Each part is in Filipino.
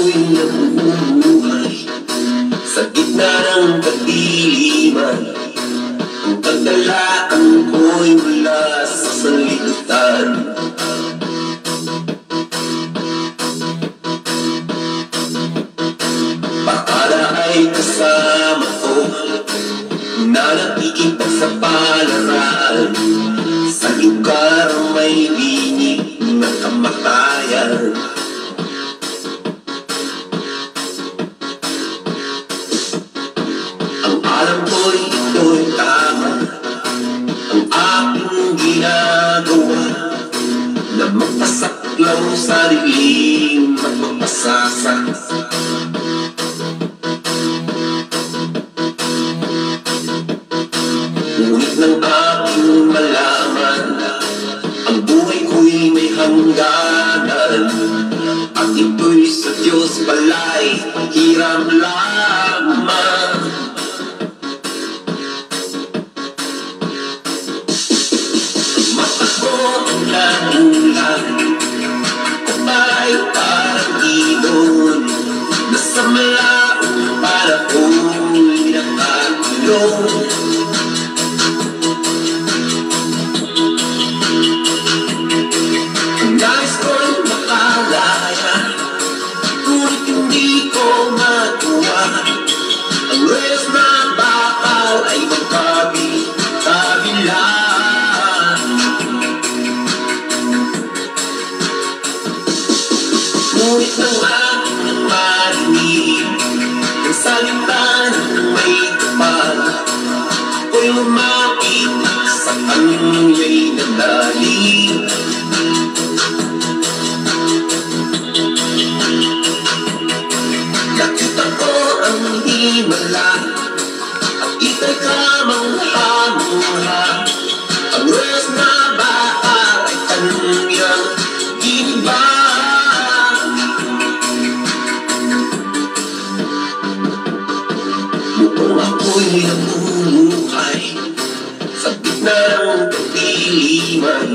ako'y nabubuhay sa gitna ng kadiliman. Ang kagalakan ko'y mula sa sanlibutan. Pakala ay kasama ko na nakikipagsapalaran sa lugar may bingit na kamatayan. Ang alam ko'y ito'y tama, ang aking ginagawa, na magpasaklaw sa dilim at magpasasa. Ngunit nang aking malaman, ang buhay ko'y may hangganan, at ito'y sa Diyos balay hiram lamang. Mata ko ang nagulang, kapay parang ibon, nasa malaong panahon nakakulong. Nais ko'y makalaya, ngunit hindi ko magawa. Ang reyes na bakal ay magkabila. Ngunit nang aking marinig ang salita ng may kapal, ako'y lumapit sa kanya'y nanalig. Nakita ko ang himala at ito'y kamangha-mangha. Ang reyes na bakal ay kanyang giniba. Mukhang ako'y namumuhay sa gitna ng kadiliman.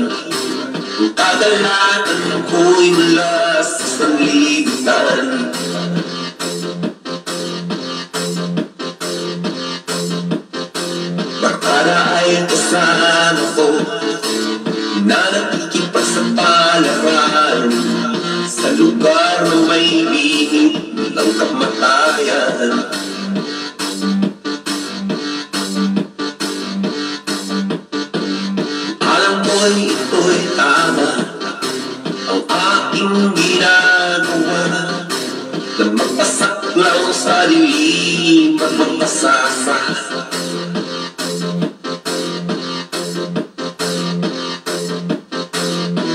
Ang kagalakan ko'y mula sa sanlibutan. Bakala ay kasama ko na nakikipagsapalaran sa lugar na may bingit ng kamatayan. Alam ko'y ito'y tama, ang aking ginagawa, na magpasaklaw sa dilim at magpasasa.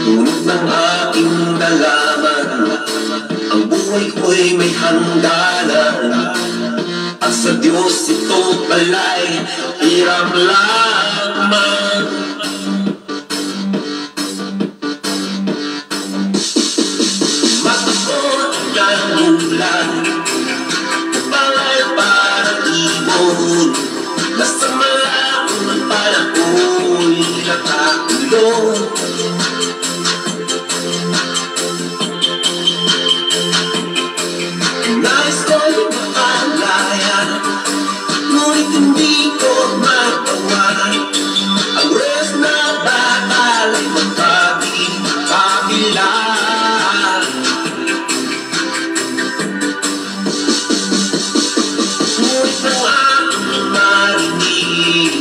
Ngunit ng aking nalaman, ang buhay ko'y may hangganan, at sa Diyos ito pala'y hiram lamang. Mata ko ang nagulang, kapay parang ibon, nasa malaking panahon nakakulong. Nais ko'y makalaya, ngunit hindi ko magawa. Ang reyes na bakal ay magkabila. Ngunit nang aking marinig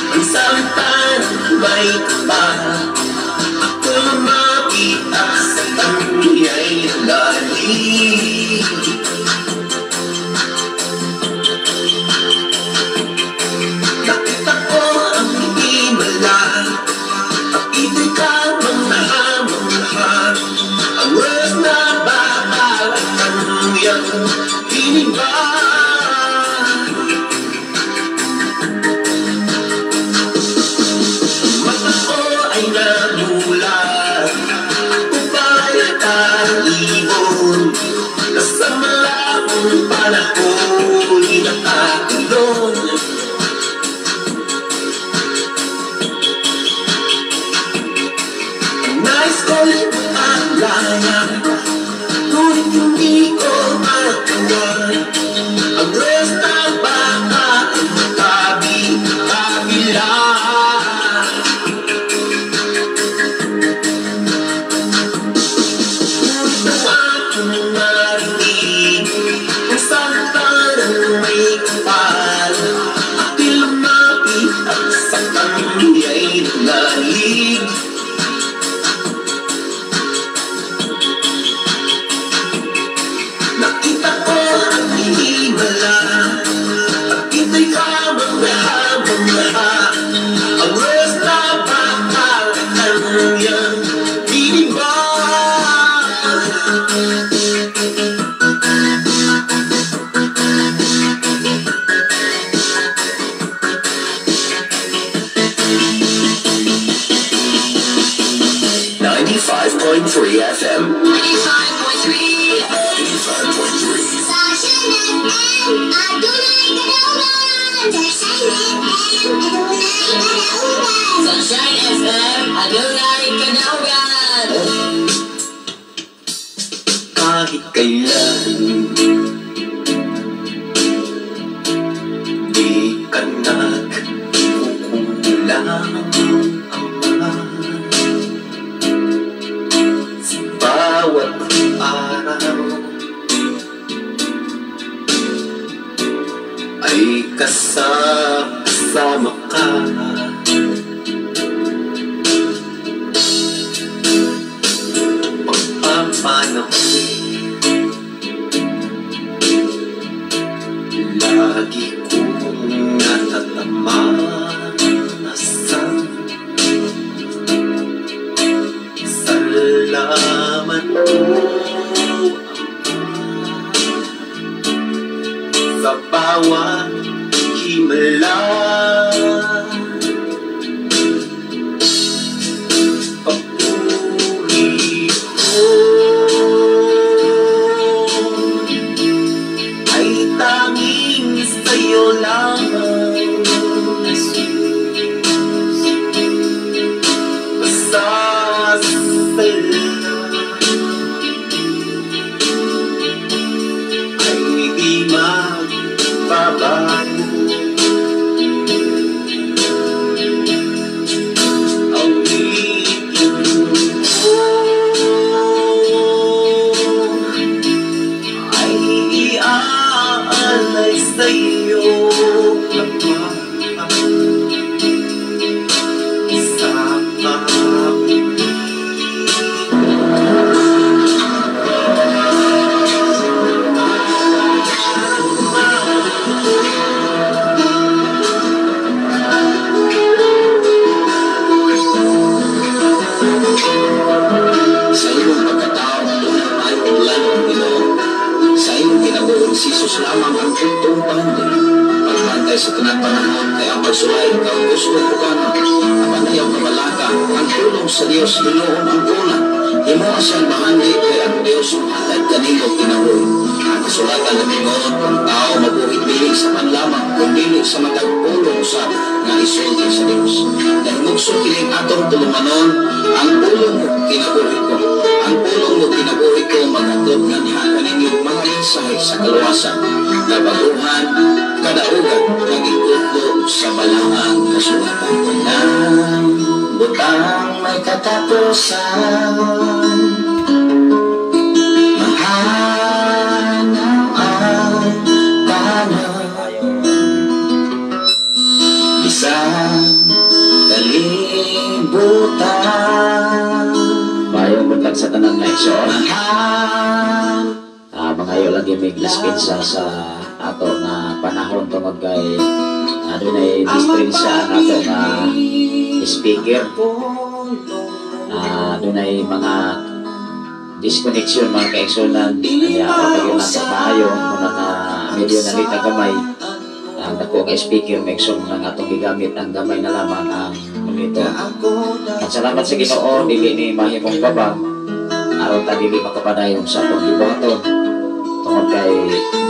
ang salita ng may kapal, ako'y lumapit at sa kanya'y nanalig. Nakita ko ang himala at ito'y kamangha-mangha. Ang reyes na bakal ay kanyang giniba. Mata ko ay nagulat, ako ba'y parang ibon, nasa malaking panahon nakakulong. Nais ko'y makalaya, ngunit hindi ko FM. 95.3. 95.3. Sunshine FM, adunay kanawagan. Kahit kailan di ka nagkukulang bawat araw ay kasama ka. Pagpapanahon lagi kong natatamasan. Salamat po sa bawat himala. Papuri ko ay tanging sa'yo lamang. Ay di magbabago ang ngipin ko, ay iaalay sa'yo lamang sa Jesus lamang ang puntong pandi. Pagbantay sa tunang panahon, kaya ang pagsulay ng gusto ko ka na. Kapanayaw kabalaga, ang tulong sa Diyos, Ginoon ang kulang. Imo siyang mahandi, kaya ang Diyos ang hatag kanino kinahoy. Ang kasulatan ng Ginoon, kung tao mabuhit bilig sa panlamang, kung bilig sa matagpulong sa nga isulti sa Diyos. Dahil mugso kiling atong tulunganon, ang pulong mo kinabuhit ko. Ang pulong mo kinabuhit ko, magatod nga niya kaninyong mga mensahe sa kaluwasan, na baguhan, kadaugan, nagigutlo sa balangang kasulatan. Ng butang may katapusan, mahanaw ang panahon, isang kalibutan. Mayong buntag sa tanan na igsoon. Mga iyo lagi may dispensa sa ato na panahon tungod kay doon ay distrensya ang ato na speaker. Doon ay mga disconnection mga kaigsunan. Kaya kapag yung nasa maayo muna na medyo nalita gamay ang dako nga speaker may igsoon ng atong gigamit ang gamay na lamang ang monitor. At salamat sa Ginoo dili ni mahimong babang aron ta dili makapadayon sa atong gibuhaton tungod kay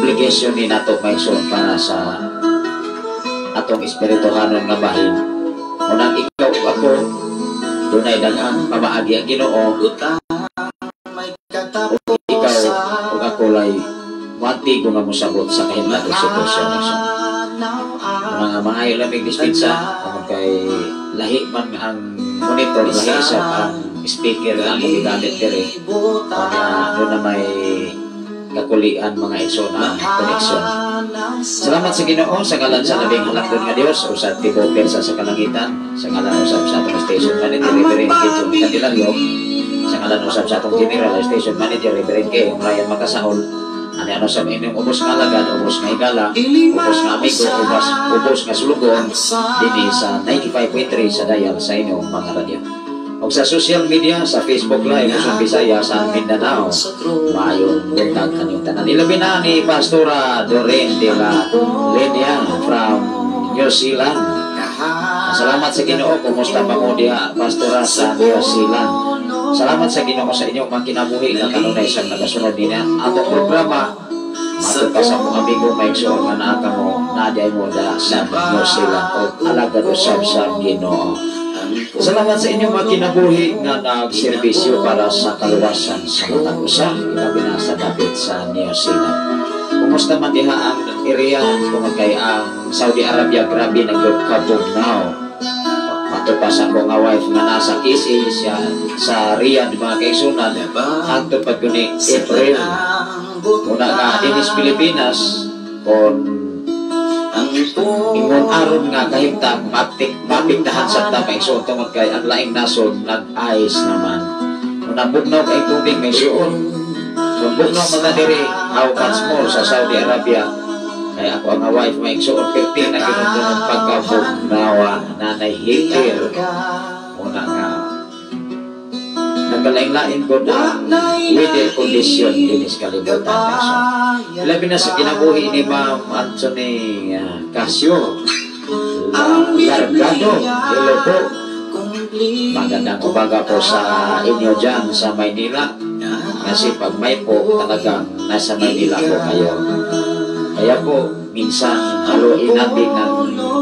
obligation ni nato maigsoon para sa atong espirituhanon nga bahin. Munang ikaw ug ako dunay daghang pamaagi ang Ginoo. Ikaw ug ako lay wati ko nga mosabot sa kahimtang sitwasyon. Mga maayo lamig dispensa tungod kay lahi man ang monitor, lahi sa ang speaker ang gigamit diri. Kaya doon na may kakulian mga iso na connection. Salamat sa Ginoo sa ngalan sa labing halakdon nga Dios o sa tibuok persa sa kalangitan, sa ngalan usab sa atong station manager Reverend Gideon Candelario, sa ngalan usab sa atong general station manager Reverend K. Ryan Makasahol. Ano ano sa inyong ubos nga alagad, ubos nga higala, ubos nga amigo, ubos nga sulugon dini sa 95.3 sa dial sa inyong mga radyo. O O sa social media, sa Facebook Live, sa Bisaya, sa Mindanao, maayong buntag kanyang tanan. Ilabi na ni Pastora Doreen de la Lidia from New Zealand. Salamat sa Ginoo. Kumusta pa mo diha, Pastora, sa New Zealand? Salamat sa Ginoo sa inyong mga kinabuhi na kanunay sa nagasunod din atong programa. Matupa sa mga amigo may igsoon nga naa ka mo naday mo da sa New Zealand o alagad usab sa Ginoo. Salamat sa inyong mga kinabuhi nga nagserbisyo para sa kaluwasan sa matag usa ilabi na sa dapit sa New Zealand. Kumusta man diha ang area tungod kay ang Saudi Arabia grabe nagkabugnaw. Matupa sa akong wife nga nasa Kisi siya sa Riyadh mga kaigsunan hangtod pag ni April muna ka dinis Pilipinas kon ingon aron nga kahimtang mapiktahan sa tapay so tungod kay ang laing nasod nag-ice naman muna bugnaw kay tubig may suon kung bugnaw mga diri how much more sa Saudi Arabia. Kaya ako ang wife may igsoon 15 na ginuntunong pagkabugnawa nanay hitir muna nga nagalain-lain ko na weather condition dinis kalibutan so, labi na sa kinabuhi ni Ma'am Anthony Casio Largado. Hello po, magandang umaga po sa inyo dyan sa Maynila kasi pag may po talagang nasa Maynila po kayo. Kaya po, minsan haluin natin ng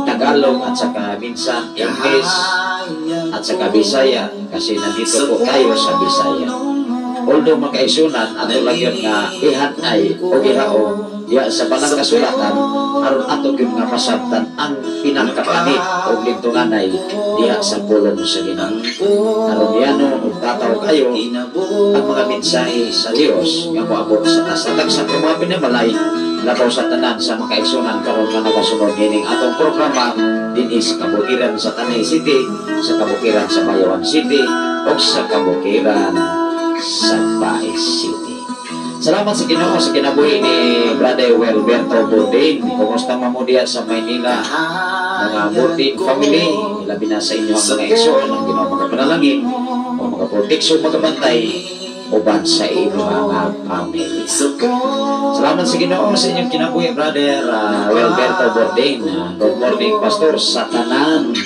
Tagalog at saka minsan English at saka Bisaya kasi nandito po tayo sa Bisaya. Although makaisunan, ato lang yun nga ihanay o ihao diya sa balang kasulatan aron ato yun nga masabtan ang pinangkapanit o lintunganay diya sa pulong sa Ginoo. Aron yano kung tataw kayo ang mga mensahe sa Dios nga moabot sa nasatag sa mga pinamalay labaw sa tanan sa makaigsunan karon nga nagasunod nining atong programa dinhi sa kabukiran sa Tanay City, sa kabukiran sa Bayawan City o sa kabukiran sa Baez City. Salamat sa Ginoo sa kinabuhi ni Brother Welberto Bourdain. Kumusta mo diya sa Maynila mga Bourdain family, labi na sa inyo ang mga igsoon ang Ginoo mga panalangin o mga proteksyon magabantay uban sa inyong mga family. Salamat sa Ginoo sa inyong kinabuhi Brother Welberto Bourdain. Good morning Pastor sa tanan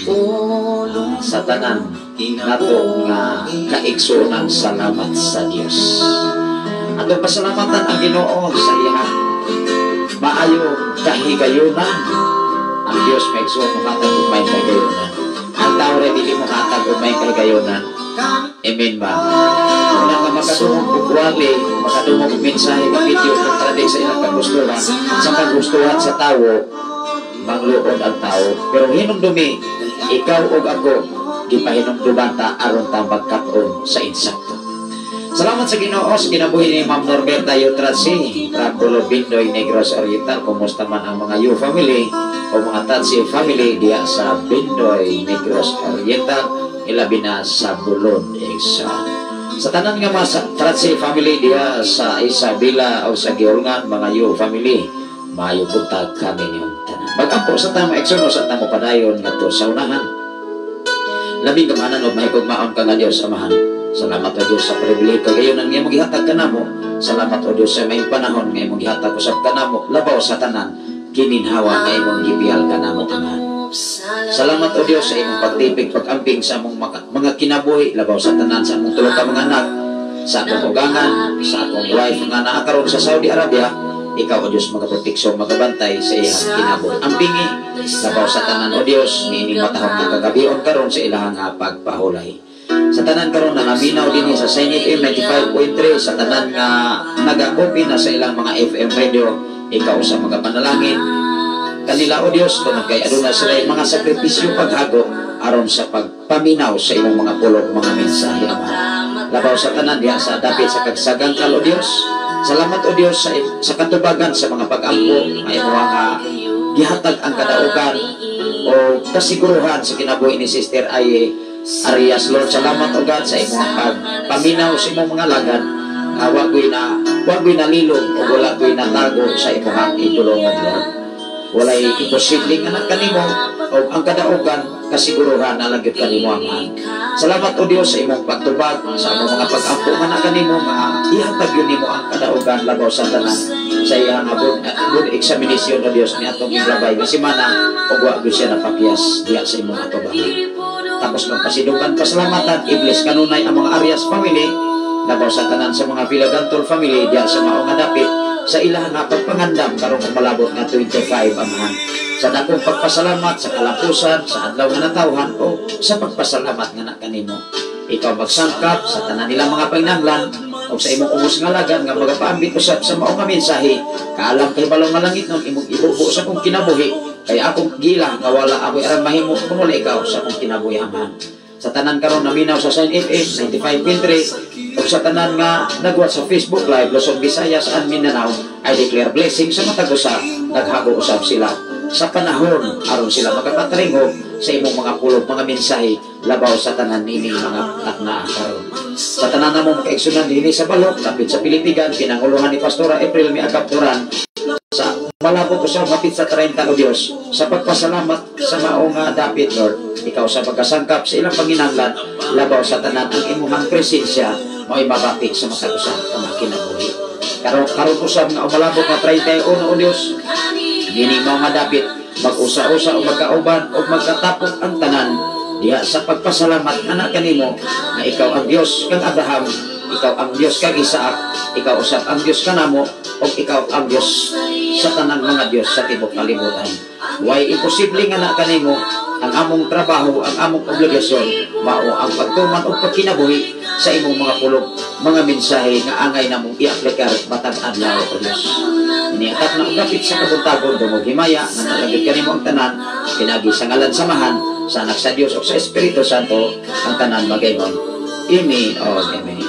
nato nga kaigsunan. Salamat sa Dios. Ato pasalamatan ang Ginoo sa iyang maayong kahigayunan. Ang Dios may igsuon mo hatag ug may kahigayunan. Ang tao rin dili mo hatag ug may kahigayunan. Amen ba? Una nga makadungog og wali, makadungog og mensahe nga video kontradi sa ilang kagustuhan, sa kagustuhan sa tawo, mangluod ang tao. Pero hinumdumi, ikaw ug ako gipahinumduman ta aron ta magkat-on sa insakto. Salamat sa Ginoo sa kinabuhi ni Ma'am Norberta Yutrasi from Bindoy Negros Oriental. Kumusta man ang mga Yu family o mga Tatsi family diya sa Bindoy Negros Oriental, ilabi na sa Bulon Exam. Sa tanan nga mga Tatsi family diya sa Isabela o sa Giorngan, mga Yu family, maayo buntag kami niyong tanan. Bagampo sa tamo eksono sa tamo padayon ngadto sa unahan. Labing kamanan o mahigog maon ka nga Diyos Amahan. Salamat o Diyos sa pribilehiyo kagayonan nga maghihatag ka namo. Salamat o Diyos sa may panahon nga maghihatag usab ka namo labaw sa tanan kininhawa nga imong gibiyal ka namo Amahan. Salamat o Diyos sa imong pagtipig pag-amping sa among mga kinabuhi labaw sa tanan sa among tulo ka mga anak, sa akong ugangan, sa akong wife nga naakaroon sa Saudi Arabia. Ikaw o Diyos magaproteksyon, magabantay sa iyang kinabuhi. Ampingi labaw sa tanan o Diyos niining matahong nga kagabion karon sa ilang pagpahulay. Sa tanan karon na naminaw din sa Sign FM 95.3 sa tanan nga nag-copy na sa ilang mga FM radio, ikaw sa mga panalangin kanila o Diyos kung kay aduna sila mga sakripisyo paghago aron sa pagpaminaw sa imong mga pulong mga mensahe Amahan. Labaw sa tanan diha sa dapit sa kagsagan kal o Diyos. Salamat o Diyos sa katubagan sa mga pag-ampo nga imo nga gihatag ang kadaugan o kasiguruhan sa kinabuhi ni Sister Aye Arias. Lord, salamat o God sa imong pagpaminaw sa imong mga lagad. Wagoy na lilong o wala ko'y natago sa imong idulungan Lord. Walay imposibleng anak kanimo o ang kadaugan kasiguruhan na lagit kanimo amahan. Salamat o Dios sa imong pagtubag sa among mga pag-ampo nga na kanimo nga ihatag yun nimo ang kadaugan labaw sa tanan sa iyang good examination o Dios ni atong giglabay nga semana ug wa gyud siya napakiyas diha sa imong atubangan. Tapos magpasidugan pasalamatan iblis kanunay ang mga Arias family labaw sa tanan sa mga Villadantol family diha sa mao nga dapit sa ilang nga pagpangandam karong malabot nga 25 amahan. Sa dakong pagpasalamat sa kalampusan sa adlaw nga natawhan o sa pagpasalamat nga na kanimo. Ikaw magsangkap sa tanan nila mga painanglan o sa imong ubos nga lagan nga magapaambit usab sa mao nga mensahe. Kaalam kay balong nga langit nun imong ibubo sa kong kinabuhi kaya akong gilang nga wala ako'y aram mahimo kun wala ikaw sa akong kinabuhi amahan. Sa tanan karon naminaw sa Sign FM 95.3 o sa tanan nga nagwat sa Facebook Live Luzon, Visayas and Mindanao, I declare blessing sa matag usa naghago usab sila sa panahon aron sila magapatringog sa imong mga pulong mga mensahe labaw sa tanan nining mga takna karon. Sa tanan namong kaigsunan dinhi sa balok lapit sa Pilipigan pinanguluhan ni Pastora April Miagapturan sa malabot usab hapit sa 30 o Dios sa pagpasalamat sa mao nga dapit Lord. Ikaw sa pagkasangkap sa ilang panginahanglan labaw sa tanan ang imong presensya mo'y mabati sa matag usa nga kinabuhi. Karon usab nga umalabot nga 31 o Dios dini mao nga dapit mag-usa-usa o magkauban o magkatapok ang tanan diha sa pagpasalamat anak kanimo nga ikaw ang Dios kang Abraham, ikaw ang Dios kang Isaac, ikaw usab ang Dios kanamo o ikaw ang Dios sa tanan mga Dios sa tibuok kalibutan. Way imposible nga na kanimo ang among trabaho, ang among obligasyon mao ang pagtuman o pagkinabuhi sa imong mga pulong mga mensahe nga angay namong i-aplikar matag adlaw o Dios. Iniatak na ugapit sa kabuntagon dumog himaya nga nalagit kanimo ang tanan pinagi sa ngalan samahan sa anak sa Dios o sa Espiritu Santo ang tanan magaygon. Amen o amen.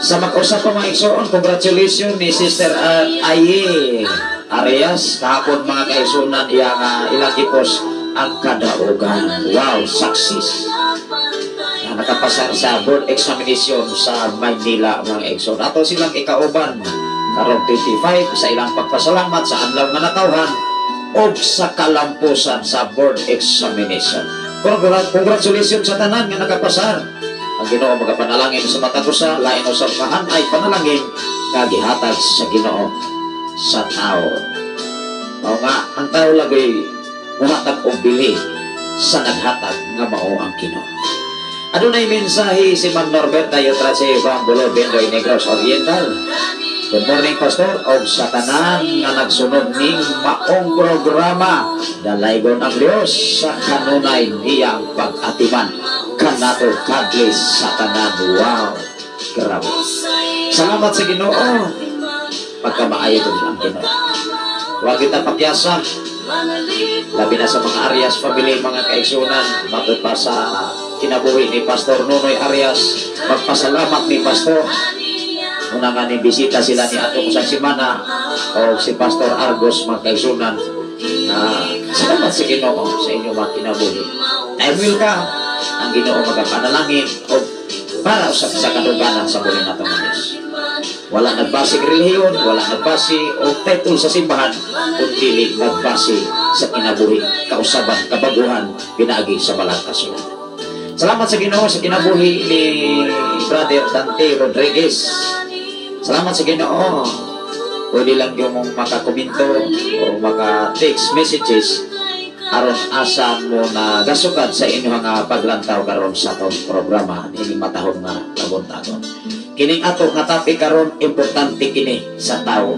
Sa mag-usap pa mga igsoon, congratulations ni Sister Aye Arias kahapon mga kaisunan ilang gipos ang kadaugan. Wow, success. Nakapasa sa board examination sa Maynila mga igsoon. Ato silang ikauban karong 25 sa ilang pagpasalamat sa adlaw nga natawhan o sa kalampusan sa board examination. Congratulations sa tanan nga nakapasar. Ang Ginoo magapanalangin sa matag usa lain usab kahan ay panalangin nga gihatag sa Ginoo sa tao. Mao nga ang tao lagay muhatag og bili sa naghatag nga mao ang Ginoo. Adunay mensahe si Ma'am Norberta Yotrase from Bulo, Bendoy Negros Oriental. Good morning, Pastor. Og sa tanan nga nagsunod ning maong programa, dalaygon ang Dios sa kanunay niyang pag-atiman kanato kadlis sa tanan. Wow, grabe. Salamat sa Ginoo. Pagkamaayo din ang Ginoo. Huwag kita pakyasa. Labi na sa mga Arias family, mga kaigsunan, matod pa sa kinabuhi ni Pastor Nunoy Arias. Magpasalamat ni Pastor. Una nga ni bisita sila ni Ato Kusang Simana o si Pastor Argos magkaisunan. Salamat sa Ginoo sa inyong mga kinabuhi. Time will come ang Ginoo magapanalangin o para sa kaduganan sa buhay natin ng Diyos. Wala nagbasi relihiyon, wala nagbasi o title sa simbahan, kundi nagbasi sa kinabuhi, kausaban, kabaguhan, pinagi sa balang kasulatan. Salamat sa Ginoo sa kinabuhi ni Brother Dante Rodriguez. Salamat sa Ginoo. Pwede lang yung makakomento o maka-text messages aron asa mo na gasukad sa inyong nga paglantaw karon sa atong programa ini matahon nga labon-tagon. Kining ato nga topic karon importante kini sa tao.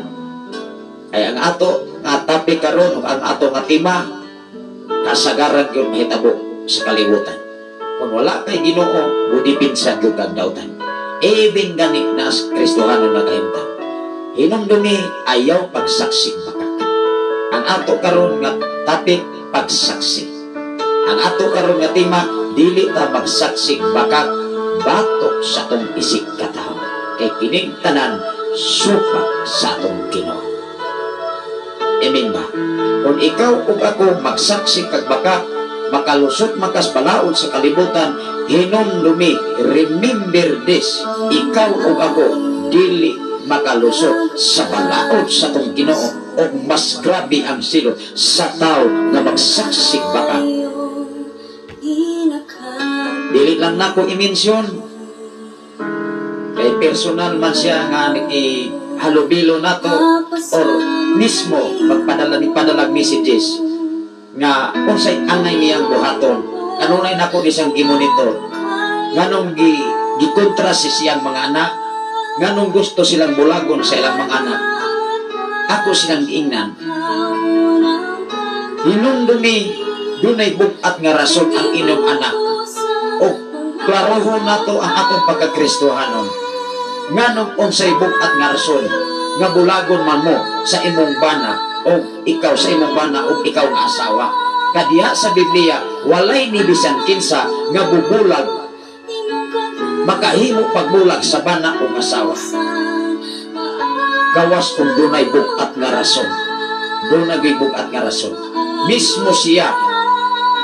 Ay ang ato nga topic karon ug ang ato nga tema kasagaran gyud mahitabo sa kalibutan. Kung wala kay Ginoo, budi pinsan gyud kag dautan. Ibing gani na Kristohanon nagahimtang. Hinumdumi ayaw pagsaksi bakak. Ang ato karon nga topic pagsaksi. Ang ato karon nga tema dili ta magsaksi bakak batok sa atong isig katao. Kay kining tanan supak sa atong Ginoo. Amen ba? Kung ikaw ug ako magsaksi kag bakak makalusot makas balaod sa kalibutan, hinumdumi, remember this, ikaw o ako dili makalusot sa balaod sa tong Ginoo o mas grabe ang silot sa tao na magsaksik baka. Dili lang nako i-mention. Kay personal man siya nga halubilo nato or mismo magpadala messages nga unsay angay niyang buhaton. Kanunay nako di siyang gimonitor. Nganong gikontra siyang mga anak, nganong gusto silang bulagon sa ilang mga anak. Ako silang giingnan. Hinumdumi dunay bukat nga rason ang inyong anak. O klarohon nato ang atong pagkakristohanon. Nganong unsay bukat nga rason nga bulagon man mo sa imong bana o ikaw sa imong bana o ikaw nga asawa. Kadiya sa Biblia walay ni bisan kinsa nga bubulag makahimo pagbulag sa bana o asawa. Gawas kung dunay bukat nga rason. Dunay bukat nga rason. Mismo siya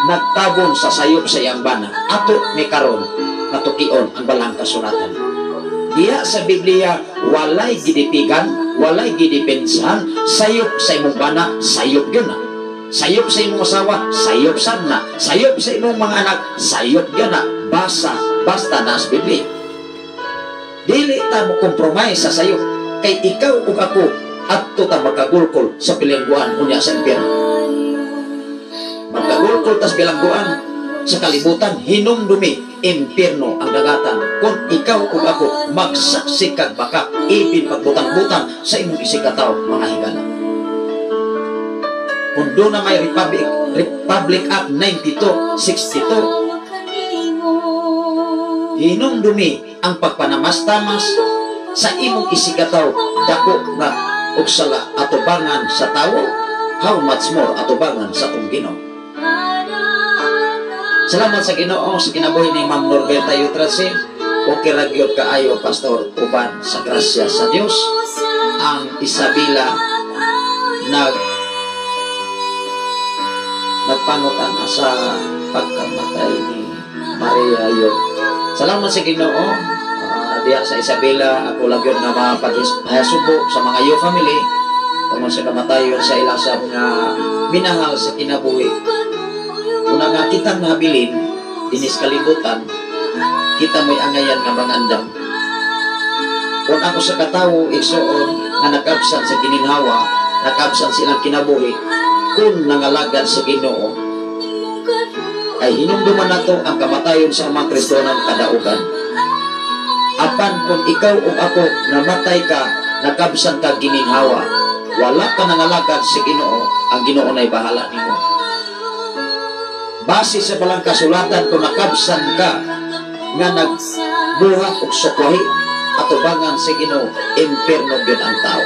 nagtabon sa sayop sa iyang bana. Ato ni karon natukion ang balang kasulatan. Diya sa Biblia walay gidipigan, walay gidepensahan. Sayop sa imong bana, sayop yun na. Sayop sa imong asawa, sayop sad na. Sayop sa imong mga anak, sayop yun na. Basta na sa Biblia. Dili ta mo compromise sa sayop. Kay ikaw ug ako adto ta magkagulkol sa bilangguan unya sa impyerno. Magkagulkol tas bilangguan sa kalibutan, hinumdumi impyerno ang dagatan. Kung ikaw ug ako magsaksi kag baka ibin pagbutang-butang sa imong isikataw mga higala. Kung doon na may Republic Act 92-62, hinumdumi ang pagpanamastamas sa imong isikataw dako nga og sala atubangan sa tawo, how much more atubangan sa atong Ginoo. Salamat sa Ginoo sa kinabuhi ni Ma'am Norberta Yutrase. Okay ra gyud kaayo pastor uban sa grasya sa Dios. Ang Isabela nagpangutan sa pagkamatay ni Maria Yod. Salamat sa Ginoo. Diya sa Isabela ako lang yun nga mapagsubo sa mga iyo family tungkol sa kamatayon sa ilasab nga minahal sa kinabuhi. Una nga kitang nabilin dinis kalibutan, kita mo'y angayan nga mangandam. Kung ako sa katawo igsuon nga nakabsan sa kininhawa, nakabsan silang kinabuhi, kung nangalagad sa Ginoo ay hinumduman nato ang kamatayon sa mga Kristohanon kadaugan. Apan kung ikaw o ako namatay ka, nakabsan ka gininhawa, wala ka nangalagad sa Ginoo, ang Ginoo na'y bahala nimo. Base sa palang kasulatan, kung nakabsan ka nga nagbuhat o sukwahi atubangan sa Ginoo, impyerno gyud ang tao.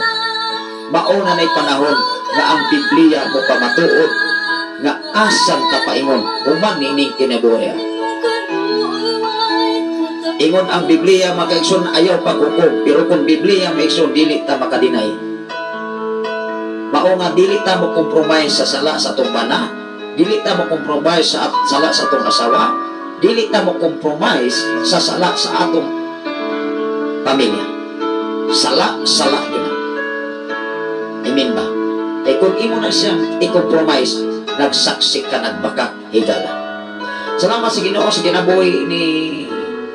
Mauna na'y panahon nga ang Biblia mo pamatuod nga asam ka paingon human nining kinabuhi. Ingon ang Biblia makaigsoon ayaw paghukom, pero kung Biblia maigsoon dili ta makadinay. Mao nga dili ta mo compromise sa sala sa atong bana, dili ta mo compromise sa sala sa atong asawa, dili ta mo compromise sa sala sa atong pamilya. Sala gyud. Amen ba? Kay kung imo na siyang i-compromise, nagsaksi ka nagbaka higala. Salamat sa Ginoo sa kinabuhi ni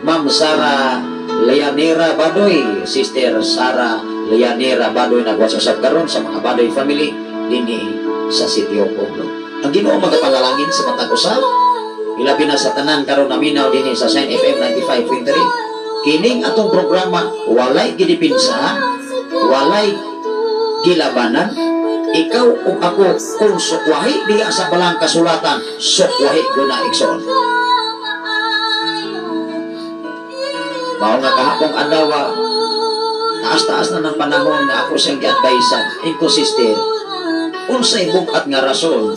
Ma'am Sara Leanera Badoy, Sister Sara Leanera Badoy, nagwasasab karon sa mga Badoy family dinhi sa Sitio Pueblo. Ang Ginoo magapangalangin sa matag usab, ilabi na sa tanan karon naminaw dinhi sa Sign FM 95.3. Kining atong programa walay gidipinsahan, walay gilabanan. Ikaw o ako kung sukwahi diya sa balang kasulatan, sukwahi guna igsoon. Mao nga kahapong adlaw, taas-taas na ng panahon na ako siyang gi-advisean, inconsistent. Unsay bukat nga rason,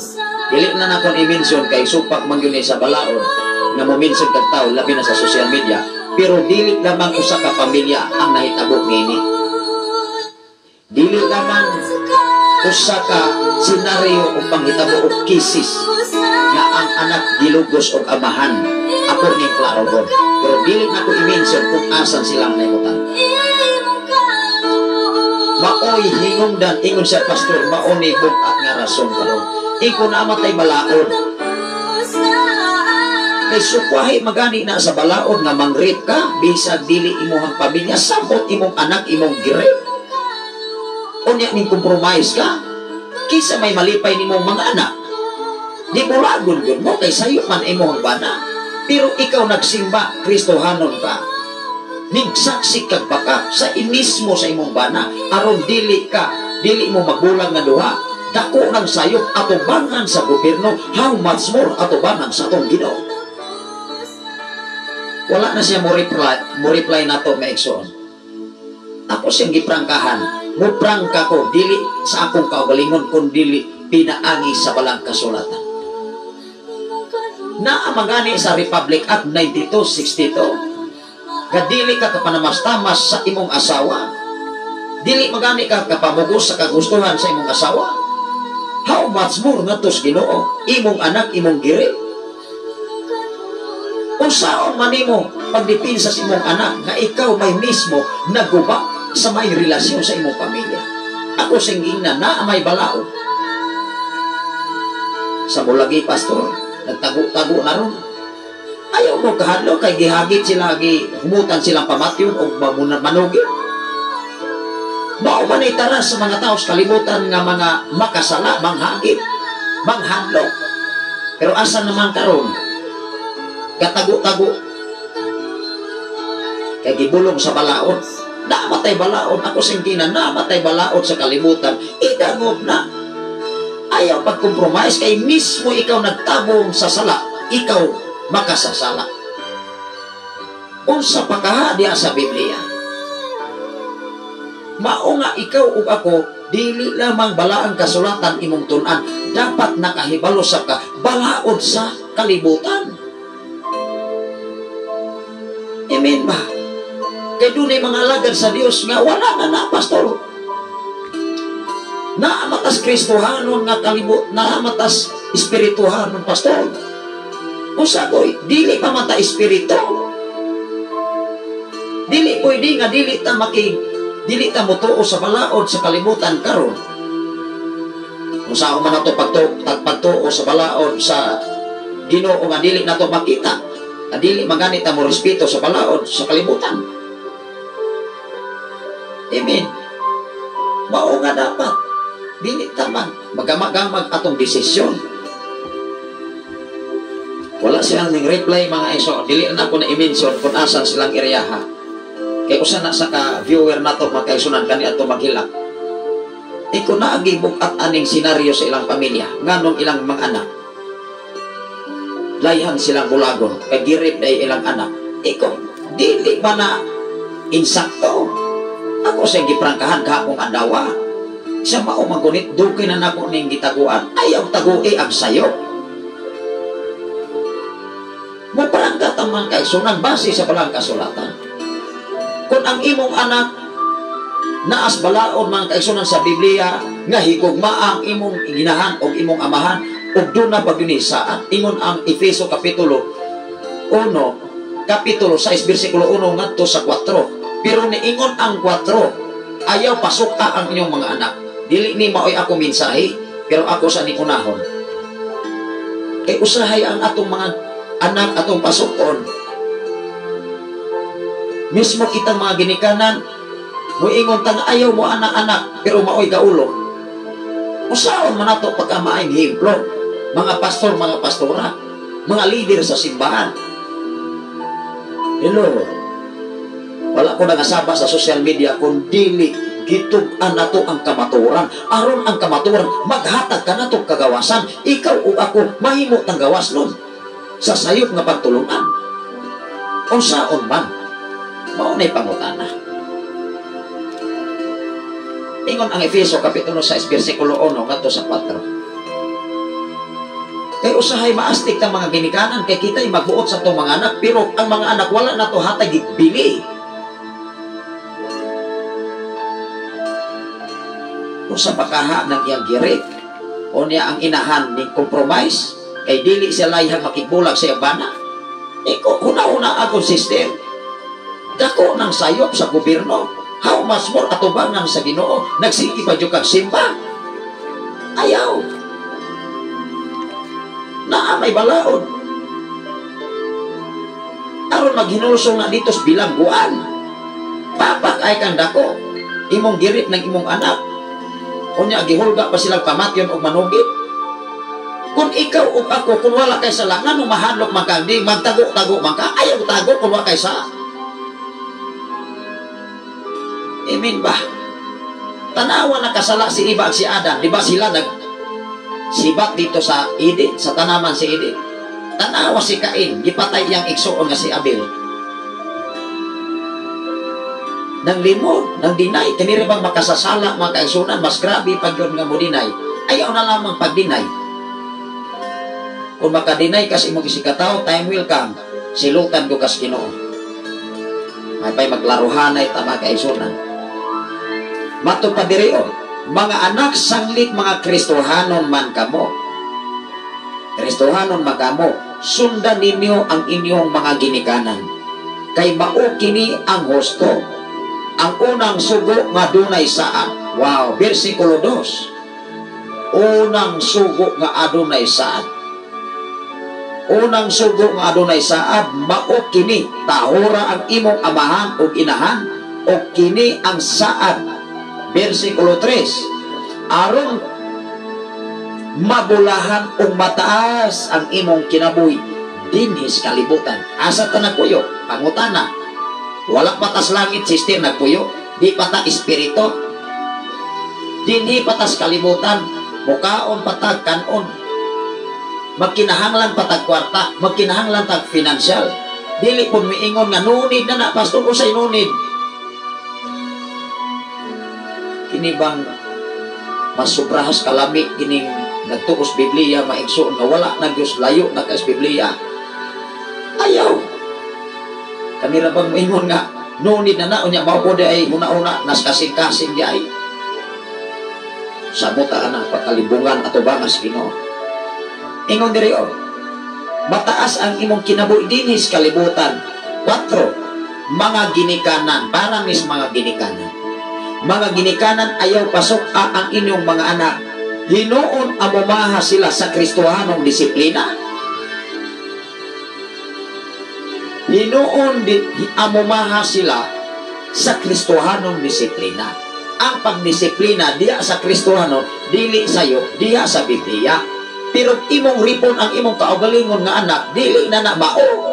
dili na nakon i-mention kay supak man gyud sa balaod nga mo mention kag tawo labi na sa social media, pero dili lamang usa ka pamilya ang nahitabo niini. Dili lamang usa ka senaryo o panghitabo o kisis nga ang anak gilugos og amahan ako ning klarohon, pero dili na ko i-mention kung asan silang naimutan. Maoy hingungdan ingon sa pastor, maoy bukat nga rason karon. Iko na amatay balaod. kay sukwahi magani na sa balaod nga mangrip ka bisag dili imong pamilya sabot imong anak imong girip. Unya ning compromise ka kisa may malipay nimong mga anak. Di bulagon yun mo kay sayo man imong bana. Pero ikaw nagsimba, Kristohanon ka. Nigsaksi kag baka sa inismo sa imong bana aron dili mo magbulag nga duha. Dako ng sayop atubangan sa gobyerno, how much more atubangan sa atong Ginoo. Wala na siya mo reply na to maigsoon. Ako siyang giprangkahan. Muprangka ko dili sa akong kaugalingon kun dili pinaagi sa balang kasulatan. Naamagani sa Republic Act 9262. Kadili ka kapanamastamas sa imong asawa. Dili magani ka kapamugos sa kagustuhan sa imong asawa. How much more nga tos Ginoo, imong anak, imong giri. Unsaon man nimo pagdipinsa sa imong anak nga ikaw may mismo naguba sa may relasyon sa imong pamilya. Ako singging na may balao. Sa mulagi pastor, nagtago-tago na ron. Ayaw mo kahadlo kay gihagit sila, humutan silang pamatyon o manugin. Mao man itaras sa mga tao sa kalibutan nga mga makasala, manghagit, manghadlo. Pero asa naman karon? Katago-tago. Kay gibulong sa balaod. Namatay balaod. Ako singkinan, namatay balaod sa kalibutan. Idagog na. Ayaw pag-compromise kay mismo ikaw nagtabong sa sala. Ikaw makasasala. Unsa pa kaha diya sa Biblia? Mao nga ikaw ug ako dili lamang balaang kasulatan imong tun-an, dapat nakahibalo sa ka balaod sa kalibutan. Amen ba? Kay dunay mga alagad sa Dios nga wala na pastor. Naamatas Kristohanon nga kalibot, naamatas espirituhanon pastor. Usa koy dili pa mata espiritu. Dili pwede nga dili ta motuo sa balaod sa kalibutan karon. Kung saan man nato pagtuo sa balaod sa Ginoo nga dili nato makita, nga dili magani ta mo respeto sa balaod sa kalibutan. Amen. Mao nga dapat dili ta magamag atong desisyon. Wala silang ning reply mga iso, dili na ko na i-mention kung asan silang area. Kaya kung sana sa ka-viewer na ito magkaisunan kani ato maghilak. Iko na agibog at aning senaryo sa ilang pamilya. Nganong ilang mga anak. Layhan silang bulagon. Kagirip na ilang anak. Iko, dili ba na insakto? Ako sa giprangkahan kahapong adawa. Siya maumagunit, dukay na nako ning gitaguan. Ayaw tagui ang sayo. Maparangkat ang mga kaisunan base sa palang kasulatan. Kung ang imong anak naas balaod mga kaigsunan sa Biblia nga higugma ang imong ginahan o imong amahan o doon na pagbinisaan ingon ang Efeso kapitulo 1 kapitulo 6 versikulo 1 ngadto sa 4. Pero niingon ang 4 ayaw pasuka ang inyong mga anak. Dili ni maoy ako mensahe pero ako sa nikunahon. Kay usahay ang atong mga anak atong pasukon. Mismo kitang mga ginikanan, muingon tang ayaw mo anak-anak, pero maoy gaulo. Usaon man nato pagkamaing himlo, mga pastor, mga pastora, mga leader sa simbahan. Hello, wala ko nangasaba sa social media kung dili gitug-an nato ang kamaturan. Aron ang kamaturan, maghatag ka nato kagawasan. Ikaw o ako, mahimo tang gawas nun. Sa sayop nga pagtulungan. Unsaon man. Maunay pangutana. Ingon ang Efeso kapitulo 6 versikulo 1 ngadto sa 4. Kay usahay maastig ta mga ginikanan kay kita'y magbuot sa tong mga anak pero ang mga anak wala na to hatag gibili. Kung sa pagkaha ng iyang girit o niya ang inahan ni compromise kay dili siya layhang makigbulag sa iyang bana. Iko una-una akong system. Dako ng sayop sa gobyerno. How much more atubangan sa Ginoo? Nagsigi pa jud kag simba. Ayaw. Naa may balaod. aron maghinulsong na dito sa bilangguan. Papa kay kang dako, imong girit ng imong anak. Unya gihulga pa silang pamatyon og manugit. Kung ikaw o ako, kung wala kay sala, nga nung mahadlok man ka, di magtago-tago man ka, ayaw tago kung wala kay sala. Amen ba? Tanawa na kasala si Iba at si Adam. Di ba sila sibat dito sa Eden, sa tanaman si Eden. Tanawa si Cain, gipatay yang igsoon nga si Abel. Nang limod, nang dinay, kanira bang makasasala, mga kaigsunan, mas grabe pag yun nga mo dinay. Ayaw na lamang pag-dinay. Kung makadinay kasi imong isikataw, time will come, silutan ko kas Ginoo. May pa'y maglaruhanay tama kaigsunan. Mato pa diri o, mga anak sanglit mga Kristohanon man kamo. Kristohanon man kamo, sundan ninyo ang inyong mga ginikanan. Kay mao kini ang husto. Ang unang sugo nga dunay saad. Wow, versikulo 2. Unang sugo nga adunay saad. Unang sugo nga adunay saad, mao kini tahora ang imong amahan o inahan o kini ang saad. Versikulo 3. Aron mabulahan o mataas ang imong kinabuhi dinhis kalibutan. Asa ta nagpuyo? Pangutana. Wala patas langit, sister, nagpuyo. Di pata espiritu. Dinhi patas kalibutan. Mukaon patag kanon. Magkinahanglan patag kwarta. Magkinahanglan tag financial. Dili pun miingon nga nunid na pastor ko sa inunid. Kini bang masubrahas kalami kining nagtuos Biblia maigsoon nga wala na Dios layo na kas Biblia. Ayaw. Kanira bang moingon nga nunid na unya mao ko di ay una-una nas kasing-kasing di ay. Samuta ana pakalibungan ato bangas Ginoo. Ingon diri o. Mataas ang imong kinabuhi dinhis kalibutan. 4. Mga ginikanan, para mis mga ginikanan. Mga ginikanan ayaw pasok ang inyong mga anak. Hinoon amumaha sila sa Kristohanong disiplina. Hinoon amumaha sila sa Kristohanong disiplina. Ang pagdisiplina diya sa Kristohano, dili sayo, diya sa Biblia. Pero imong ripon ang imong kaugalingon nga anak, dili na na mao.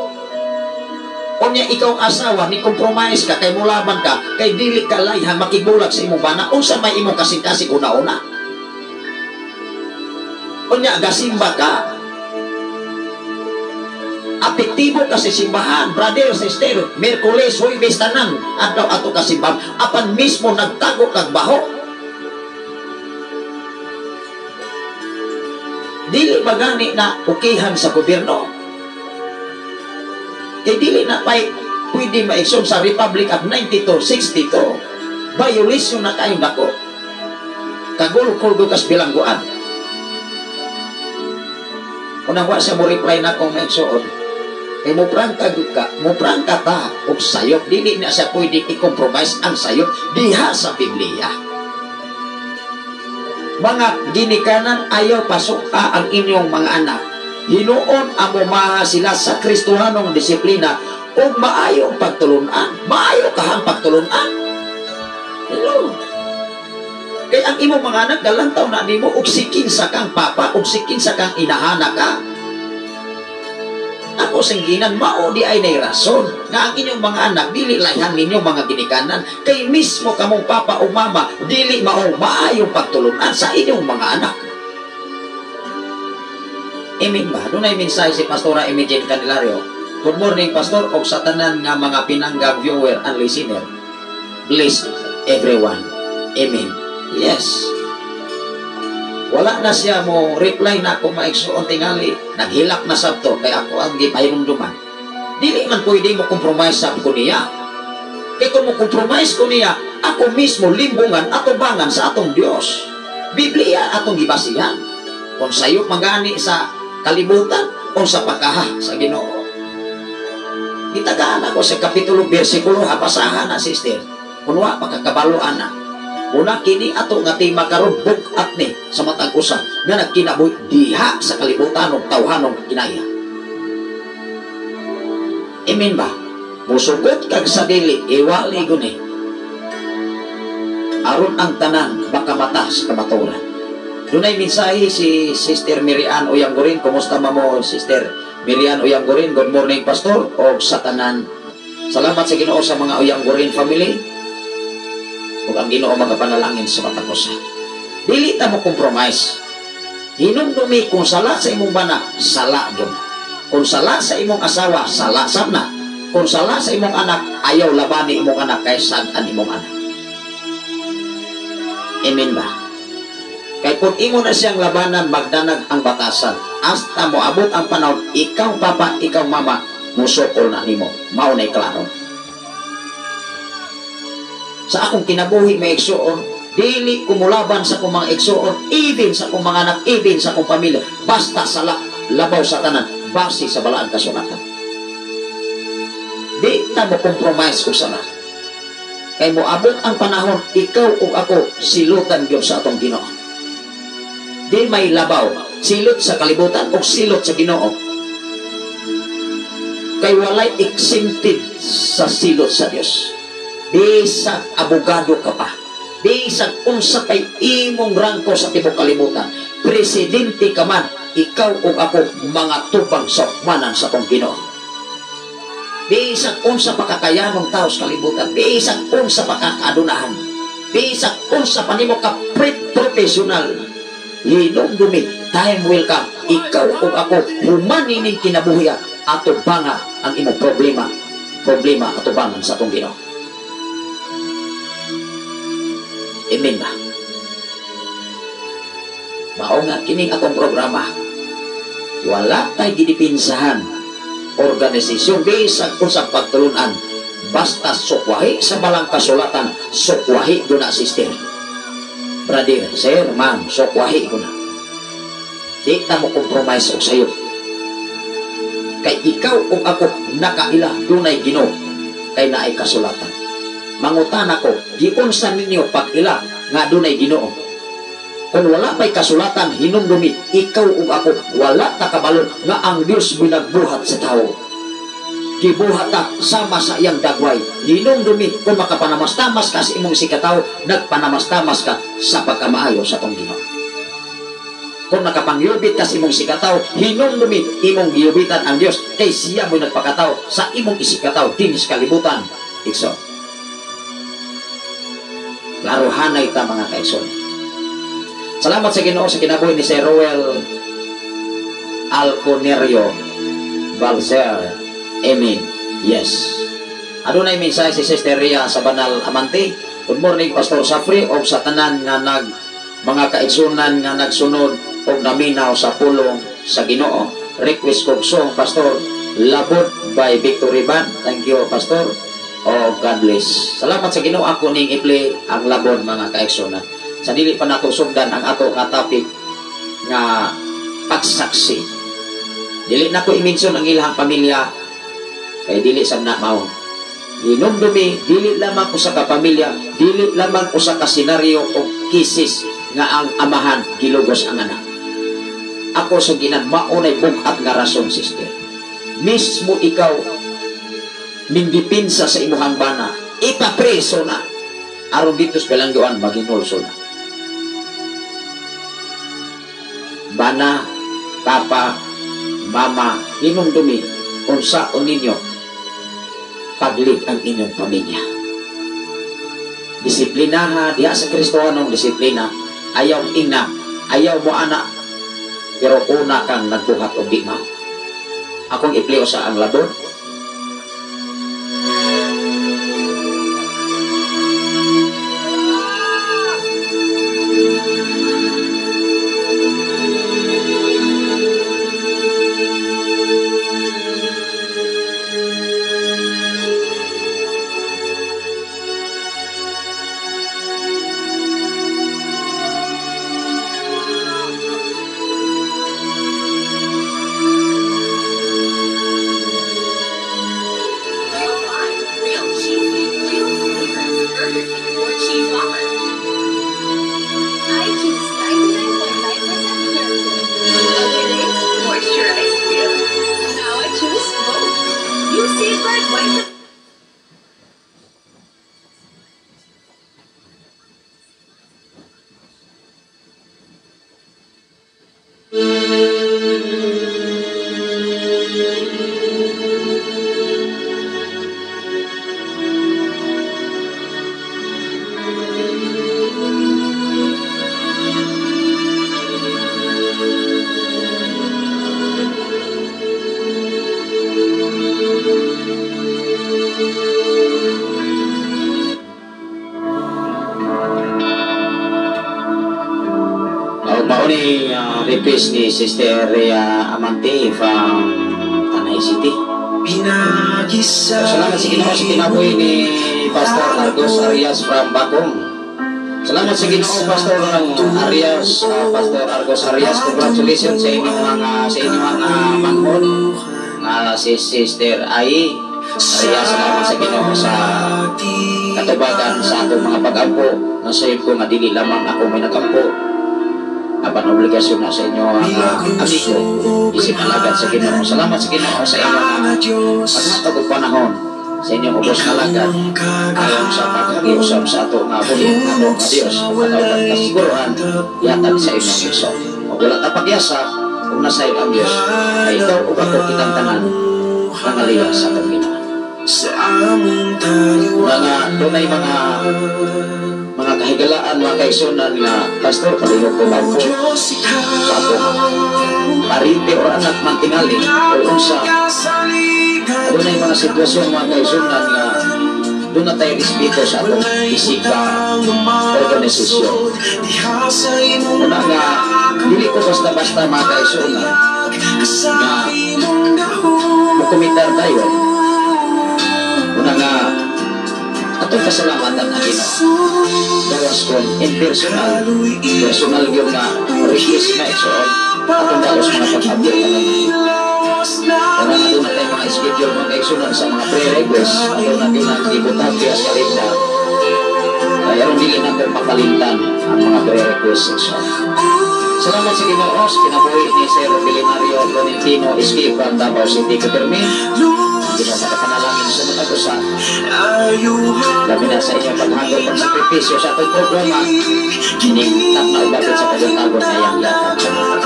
Unya ikaw asawa, ni compromise ka, kay mulaban ka, kay dili ka layhan makibulag sa imong bana, unsa may imong kasing-kasing una-una. Unya gasimba ka. Apektibo ka sa simbahan, brother, sister, Merkules, Huwebes, tanan, adlaw ato ka simbahan, apan mismo nagtago kag baho. Dili magani na ukihan sa gobyerno. Kaya dili na pa'y pwede maikson sa Republic of 92-62. Violation na kayong dako. Kagul-kulgo kas bilangguan. Unang wa siya mo reply na kung maiksoon. Kaya muprangka ta o sayop. Dili na siya pwede i-compromise ang sayop diha sa Biblia. Mga ginikanan ayaw pasok ang inyong mga anak. Hinoon amumaha sila sa Kristohanong disiplina o maayong pagtulunan. Maayo kahang pagtulunan. Hello. Kaya ang imong mga anak galantaw na nimo og sikin sa kang papa, og sikin sa kang inahana ka. Ako singginan mao di ay nay rason nga ang inyong mga anak dili layhan ninyo mga ginikanan kay mismo kamong papa o mama dili mao maayong pagtulunan sa inyong mga anak. Amen ba? Doon ay mensahe si Pastora Imogen Candelario. Good morning, Pastor, o sa tanan nga mga pinanggang viewer and listener. Bless everyone. Amen. Yes. Wala na siya mo reply na kung maiksoon tingali. Naghilak na sabto kay ako ang gipahinumduman. Dili man pwede mo compromise sa ko niya. Kaya kung mo compromise ko niya, ako mismo limbungan at tubangan sa atong Diyos. Biblia atong gibasihan. Kung sayo magani sa kalibutan o sa pagkaha sa Ginoo. Itagaan ako sa kapitulo bersikulo hapasahan na sister. Kunwa pagkakabaluan na. Una kini ato nga ti makaron bukat ni sa matag usa nga nagkinabuhi diha sa kalibutan ug tawhanong kinaya. Amen ba? Musugot kag sa dili, iwali guni. Aron ang tanan baka mata sa kamaturan. Dunay mensahe si Sister Miriam Oyanggorin. Kumusta mo, Sister Miriam Oyanggorin? Good morning, Pastor. O sa tanan. Salamat sa Ginoo sa mga Oyanggorin family. Ug ang Ginoo magapanalangin sa matakosa. Dili ta mo compromise. Hinumdumi kung sala sa imong bana, sala gyud. Kung sala sa imong asawa, sala sab na. Kung sala sa imong anak, ayaw labani imong anak kay sad-an imong anak. Amen ba? Kay kung imo na siyang labanan, magdanag ang batasan. Hasta mo abot ang panahon, ikaw papa, ikaw mama, musukol na nimo. Mao nay klaro. Sa akong kinabuhi may igsuon, dili kumulaban sa akong mga igsuon, even sa akong mga anak, even sa akong pamilya, basta sala, labaw sa tanan, base sa balaang kasulatan. Di ta mo compromise ko sana. Kay mo abot ang panahon, ikaw o ako, silutan gyud sa atong Ginoo. Di may labaw, silot sa kalibutan o silot sa Ginoo. Kay walay exempted sa silot sa Dios. Bisag abogado ka pa, bisag unsa kay imong rangko sa tibok kalibutan, presidente ka man, ikaw o ako mga tubang sa manan sa atong Ginoo. Bisag unsa pakakayanong tao sa kalibutan, bisag unsa pakakaadunahan, bisag unsa pa nimo ka professional, hinumdumi, time will come, ikaw o ako, humanin ning kinabuhi ato banga ang imong problema ato bangan sa atong Ginoo. Amen ba? Mao nga kining atong programa, wala tay gidipinsahan organisasyon bisag usab pagtulunan, basta sukwahi sa balang kasulatan, sukwahi do na, sister, brother, sir, ma'am, sukwahi do na. Di ta mo compromise og sayo. Kay ikaw o ako nakaila dunay Ginoo, kay naay kasulatan. Mangutan ako, giunsa ninyo pag-ila nga dunay Ginoo? Kung wala pa'y kasulatan, hinumdumi, ikaw o ako, wala ta kabalo nga ang Diyos binagbuhat sa tao. Gibuhat ta sama sa iyang dagway. Hinumdumi, kung makapanamastamas ka sa imong sikataw, nagpanamastamas ka sa pagkamaayo sa tong Ginoo. Kung nakapangyubit ka sa imong sikataw, hinumdumi, imong giyubitan ang Diyos, kay siya mo nagpakataw sa imong isikataw din sa kalibutan. Ikso. Laruhanay ta mga kaigsoon. Salamat sa Ginoo sa kinabuhi ni Sir Roel Alconerio Balzer. Amen. Yes. Adunay mensahe si Sister Ria sa Banal Amante. Good morning, Pastor Safri, o sa tanan nga mga kaigsunan nga nagsunod o naminaw sa pulong sa Ginoo. Request kong song, Pastor, Labot by Victory Band. Thank you, Pastor. Oh, God bless. Salamat sa Ginoo, ako ning i-play ang labon mga kaigsunan. Sa dili pa nato sugdan ang ato nga topic nga pagsaksi. Dili na ko i-mention ang ilang pamilya kay dili sa na mao. Hinumdumi, dili lamang usa ka pamilya, dili lamang usa ka senaryo o kisis nga ang amahan gilugos ang anak. Ako sa ginan maunay bugat nga rason, sister. Mismo ikaw mindipinsa sa imuhang bana, ipapreso na aron dito sa kalangguan maginulso na. Bana, papa, mama, hinumdumi, unsaon ninyo paglig ang inyong pamilya. Disiplinaha diha sa Kristohanong disiplina. Ayaw ina, ayaw mo anak, pero una kang nagbuhat o di mao. Akong ipleo sa ang labor. Mauni request ni Sister Rhea Amante from Tanay City. Salamat sa Ginoo sa kinabuhi ni Pastor Argos Arias from Bakong. Salamat sa Ginoo Pastor Arias, Pastor Argos Arias. Congratulations sa inyong mga manghod na si Sister Ai Arias. Salamat sa Ginoo sa katubagan sa atong mga pag-ampo. Nasayod ko nga dili lamang ako may nagampo. Apan obligasyon na sa inyo ang amigo isip alagad sa Ginoo. Salamat sa Ginoo sa inyong pagmatag og panahon sa inyong ubos na lagad ayon sa pagkakiusap sa ato nga buhi nga Dios pagkatawag kasiguruhan yatag sa inyong iso. O wala ta pagyasa kung nasayod ang Dios ay ikaw o ako kitang tanan nangaliya sa atong Ginoo. Dunay mga kahigalaan, mga kaisunan nga pastor palihog ko lang po sa atong parinte o anak mantingali o unsa. Dunay mga sitwasyon, mga kaisunan nga doon na tayo respeto sa atong fisika organisasyon. Una nga dili ko basta-basta mga kaisunan nga mukomitar tayo. Una nga atong pasalamatan na Ginoo. Dawas kon impersonal, personal yung nga request na igsoon atong dalos mga pag-abot na lang. Kaya nga doon na tayo mga schedule mga kaigsunan sa mga pre-request atong na doon na ibutang bias kalinda. Kaya rin dili na kong makalintan ang mga pre-request igsoon. Salamat sa Ginoo sa kinabuhi ni Sir Belenario Florentino Escape from Davao City, Cotermin. Ginoo makapanalangin sa mga usa. Dami na sa inyong paghanggang pagsakripisyo sa atong programa. Iningtap na ubabit sa pagkatagon na iyang yatag sa mga.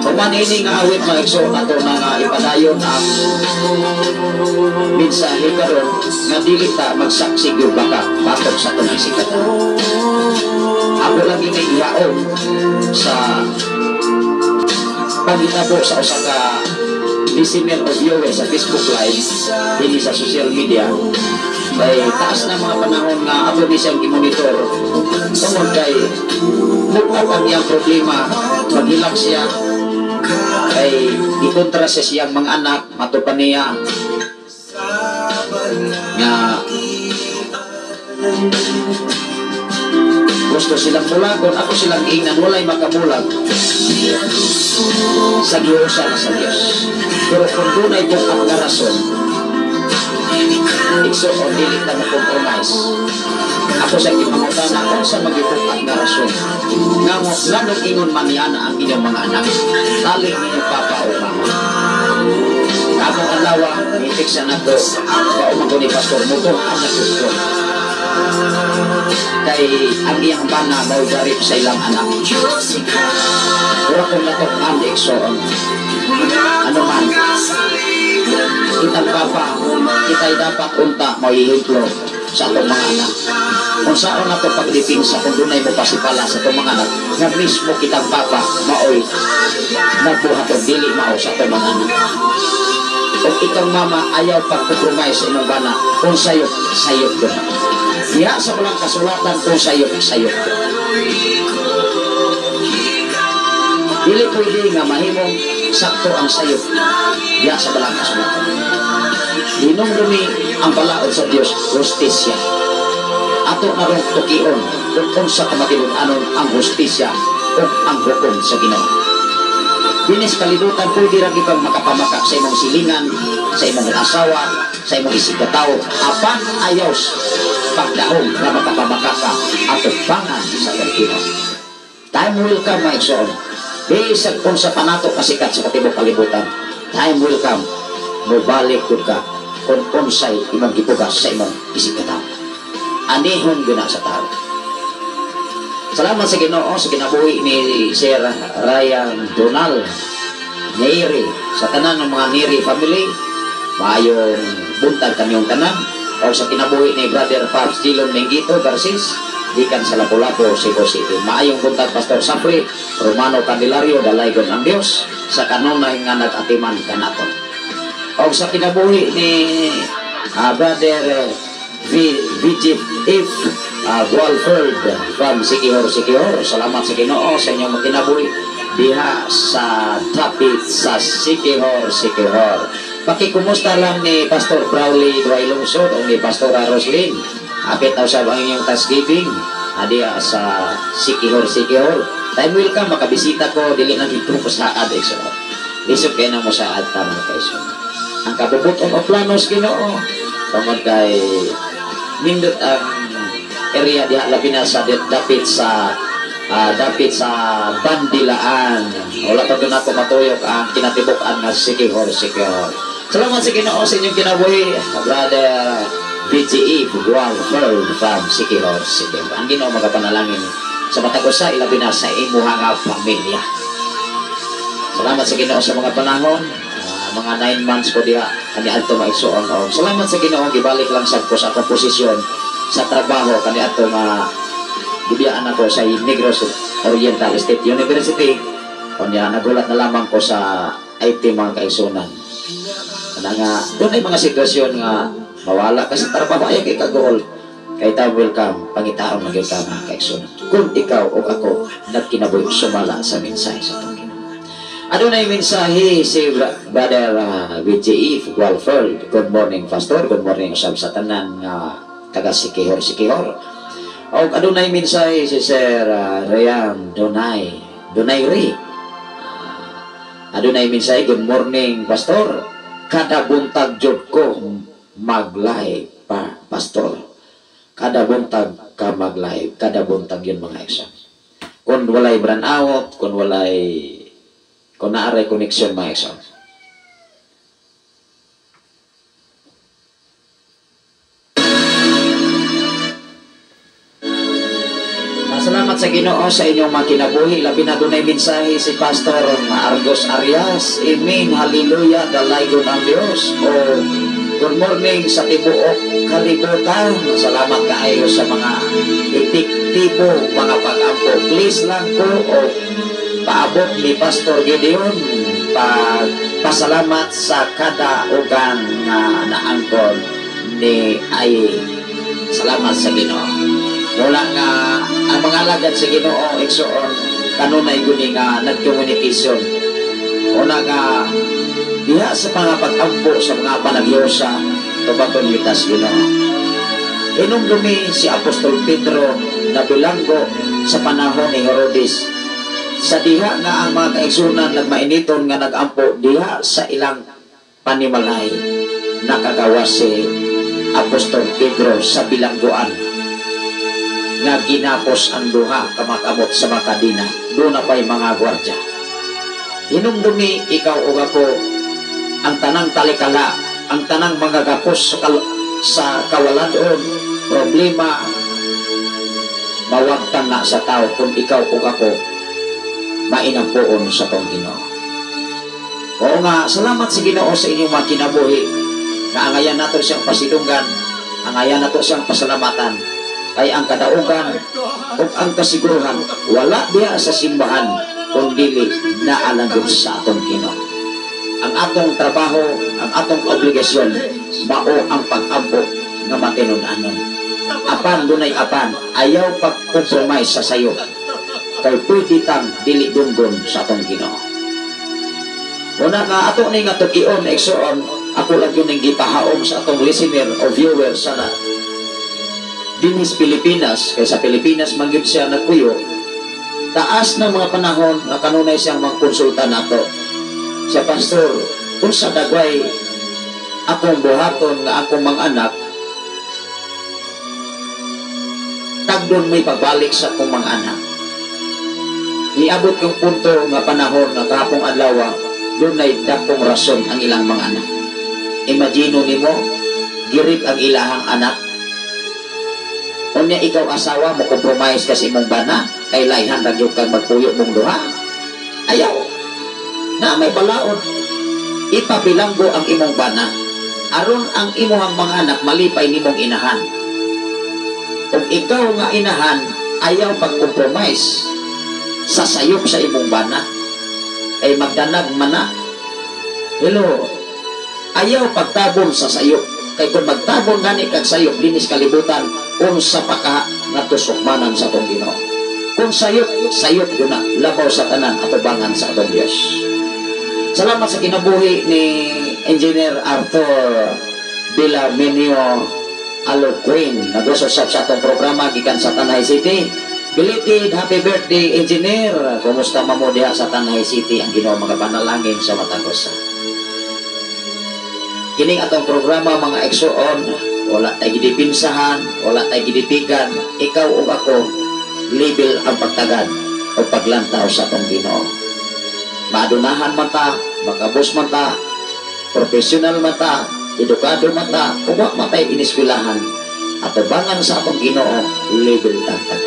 Kung manini nga awit mga igsoon ato na nga ipadayon ang mensahe karon nga dili ta magsaksig yung baka batok sa atong isikatan. Ako lang iniihaon sa pagitabo sa usa ka listener o viewer sa Facebook Live hindi sa social media kay taas na mga panahon nga ako ni siyang i-monitor tungod kay nagpap ang iyang problema maghilak siya kay ikontra sa siyang mga anak matupan niya nga gusto silang bulagon, ako silang ingnan, walay makabulag sa Diyosa na sa Diyos. Pero kung doon ay bukang na rason, igsoon, dili na makompromise. Ako sa kimangutana, kung sa magibukang na rason, nganong ingon maniyana ang inyong mga anak, taling inyong papa o mama. Akong alawa, itiksa na to, kaumago ni Pastor Muto, ang nagsusun. Kay ang iyang bana daw garip sa ilang anak. Pero kung natok-an igsoon, ano man, kitang papa, kita'y dapat unta maihiplo sa atong mga anak. Kung saan na ito paglipin sa kung dunay mo pasipala sa itong mga anak, nga mismo kitang papa, maoy, nagbuhat o dili mao sa itong mga anak. Kung itong mama ayaw pag-compromise sa inyong bana, kung sayot, sayot ko na. Diya sa walang kasulatan kung sayot, sayot ko. Dili pwede nga mahimong sakto ang sayot. Diya sa walang kasulatan. Linong dumi ang palaod sa Diyos, justisya. Ato na rin tukion kung sa kamatilunanon ang justisya o ang hukom sa Ginoo. Binis kalibutan pwede rin ipang makapamakak sa imong silingan, sa imong asawa, sa imong isigataw, apan ayos pagdahong na makapamakak ka at bangan sa Ginoo. Time will come, my son. Bisag kung sa panato kasikat sa katibok kalibutan, time will come, mubalik ka kung unsay imong gipugas sa imong isigataw. Anihon gina sa tao. Salamat sa Ginoo sa kinabuhi ni Sir Ryan Donal Neri sa tanan ng mga Neri family. Maayong buntag kamiyong tanan. O sa kinabuhi ni Brother Pops Dilon Mengito Garcis gikan sa Lapu-Lapu, Cebu City. Maayong buntag Pastor Sapri Romano Candelario dalaygon ang Dios sa kanunay nga nag-atiman kanaton. O sa kinabuhi ni Brother Vijit If Walford from Sikihor. Salamat sa Ginoo sa inyong magkinabuhi diha sa dapit sa Sikihor. Pakikumusta lang ni Pastor Crowley Duay Lungsod o ni Pastor Roslyn. Apit na usab ang inyong Thanksgiving diha sa Sikihor. Time welcome, makabisita ko dili na dito ko sa Adex. Lisod kayo na mo sa Adta mga kaisun. Ang kabubuton o planos Ginoo tungod kay nindot ang area diha labi na sa dapit sa Bandilaan. Wala pa doon ako matuyok ang kinatibok-an nga Sikihor. Salamat sa Ginoo sa inyong kinabuhi, Brother BGE Walford from Sikihor. Ang Ginoo magapanalangin sa matagusa ilabi na sa imuha nga pamilya. Salamat sa Ginoo sa mga panahon, mga 9 months ko diha kani adto maigsuon. Salamat sa Ginoo gibalik lang sa ko sa akong posisyon sa trabaho kani adto nga gibiyaan ako sa Negros Oriental State University. Kunya nagulat na lamang ko sa IT mga kaigsunan. Kana nga doon ay mga sitwasyon nga mawala ka sa trabaho ay kay kagol. Kay ta welcome pangitaon magyud ka mga kaigsunan. Kung ikaw o ako nagkinabuhi sumala sa mensahe sa tungkol. Adunay mensahe si Brother BGE Walford. Good morning Pastor, good morning sa tanan nga taga Sikihor. O adunay mensahe si Sir Ryan Donay Ray. Adunay mensahe, good morning Pastor. Kada buntag jud ko mag-live pa Pastor. Kada buntag ka mag-live, kada buntag yun mga isa. Kung walay brand out, kung naaray connection mga isa. Salamat sa Ginoo sa inyong mga kinabuhi. Labi na dunay mensahe si Pastor Argos Arias. Amen, hallelujah, dalaygon ang Dios. O good morning sa tibuok kalibutan. Salamat kaayo sa mga epektibo, mga pag-ampo. Please lang po o paabot ni Pastor Gideon pasalamat sa kada ugan na naangkon ni ay. Salamat sa Ginoo. Wala nga ang mga alagad sa Ginoo igsoon kanunay guni nga nagcommunication. Una nga diha sa mga pag-ampo sa mga panagyosa tubaton litas Ginoo. Hinumdumi si Apostol Pedro na bilanggo sa panahon ni Herodes. Sa diha nga ang mga kaigsunan nagmainiton nga nagampo diha sa ilang panimalay, nakagawa si Apostol Pedro sa bilangguan nga ginapos ang duha kamakabot sa makadina. Doon na pa'y mga gwardya. Hinumdumi ikaw o ako ang tanang talikala, ang tanang mga gapos sa kawaladon, problema, mawagtan na sa tao kung ikaw o ako mainampuon sa tong Ginoo. Oo nga, salamat sa Ginoo sa inyong mga kinabuhi na angayan nato siyang pasidunggan, angayan nato siyang pasalamatan. Kay ang kadaugan o ang kasiguruhan wala diya sa simbahan kundi naalanggod sa atong Ginoo. Ang atong trabaho, ang atong obligasyon mao ang pag-ampo nga matinud-anon. Apan dunay apan ayaw pag-compromise sa sayo kay pwede tang dili dunggon sa atong Ginoo. Una nga ato ni nga tugion igsoon, ako lang yun ang gipahaom sa atong listener o viewer sana dinis Pilipinas, kay sa Pilipinas manggib siya nagpuyo, taas ng mga panahon na kanunay siyang magkonsulta nato. Siya Pastor, kung sa dagway akong buhaton nga akong mga anak, tagdon may pagbalik sa akong mga anak. Iabot yung punto nga panahon nga kahapong adlaw, doon ay dakong rason ang ilang mga anak. Imagino nimo, girip ang ilahang anak. Unya ikaw asawa mo compromise kasi imong bana kay layhan ra gyud kag magpuyo mong duha. Ayaw na may balaod ipabilanggo ang imong bana aron ang imong mga anak malipay nimong inahan. Ug ikaw nga inahan ayaw pag-compromise sa sayop sa imong bana kay magdanag man na. Hello, ayaw pagtabon sa sayop Kay kung magtabon gani kag sayop dinis kalibutan, unsa pa ka nga tusokmanan sa atong Ginoo. Kung sayop yun na, labaw sa tanan atubangan sa atong Dios. Salamat sa kinabuhi ni Engineer Arthur Villaminio Aloquin, nag-usap sa atong programa gikan sa Tanay City. Belated happy birthday, Engineer. Kumusta mo diha sa Tanay City? Ang Ginoo mga panalangin sa matag usa. Kining atong programa mga igsoon, wala tay gidipinsahan, wala tay giditigan, ikaw ug ako level ang pagtagad o paglantaw sa atong Ginoo. Maadunahan man ta, makabus man ta, professional man ta, edukado man ta, ug wa man tay iniskwelahan, atubangan sa atong Ginoo level tanan.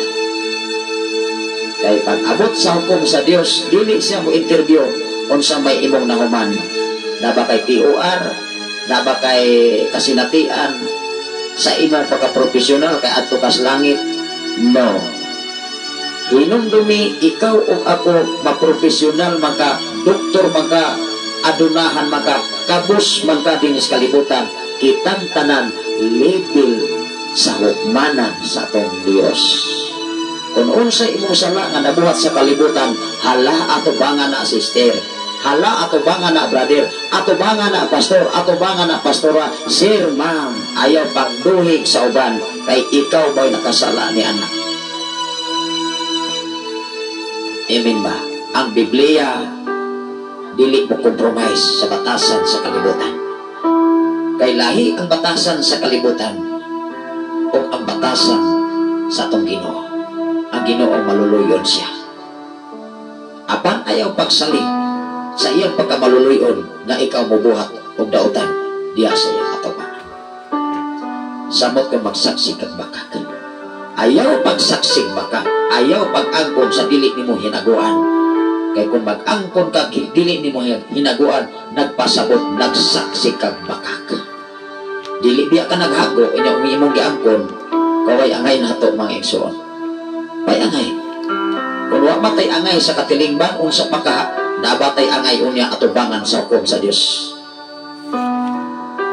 Kay pag-abot sa hukom sa Dios, dili siya mo interview unsa may imong nahuman. Na ba kay TOR, na ba kay kasinatian sa imong pagka-professional kay adto kas langit? No. Hinumdumi ikaw o ako maprofesional maka, doktor maka, adunahan maka, kabus maka dinis kalibutan, kitang tanan level sa hukmanan sa atong Dios. Kung unsa imong sala nga nabuhat sa kalibutan, hala atubangan na sister, hala atubangan na brother, atubangan na pastor, atubangan na pastora, sir, ma'am, ayaw pagduhig sa uban kay ikaw ba'y nakasala ni anak. Amen ba? Ang Biblia dili mo compromise sa batasan sa kalibutan. Kay lahi ang batasan sa kalibutan o ang batasan sa atong Ginoo. Ang Ginoo maluluyon siya. Apan ayaw pagsali sa iyang pagkamaluluyon na ikaw mubuhat o dautan diya sa iyang katubangan. Samot kang magsaksi kag bakak. Ayaw pagsaksig baka, ayaw pag-angkon sa dili nimo hinaguan. Kay kung mag-angkon ka dili nimo hinaguan, nagpasabot nagsaksi kag bakak. Dili biya ka naghago inya imong giangkon, kaway angay nato mga igsoon. Pay angay. Kung wa matay angay sa katilingban unsa pa ka nabatay angay unya atubangan sa hukom sa Dios.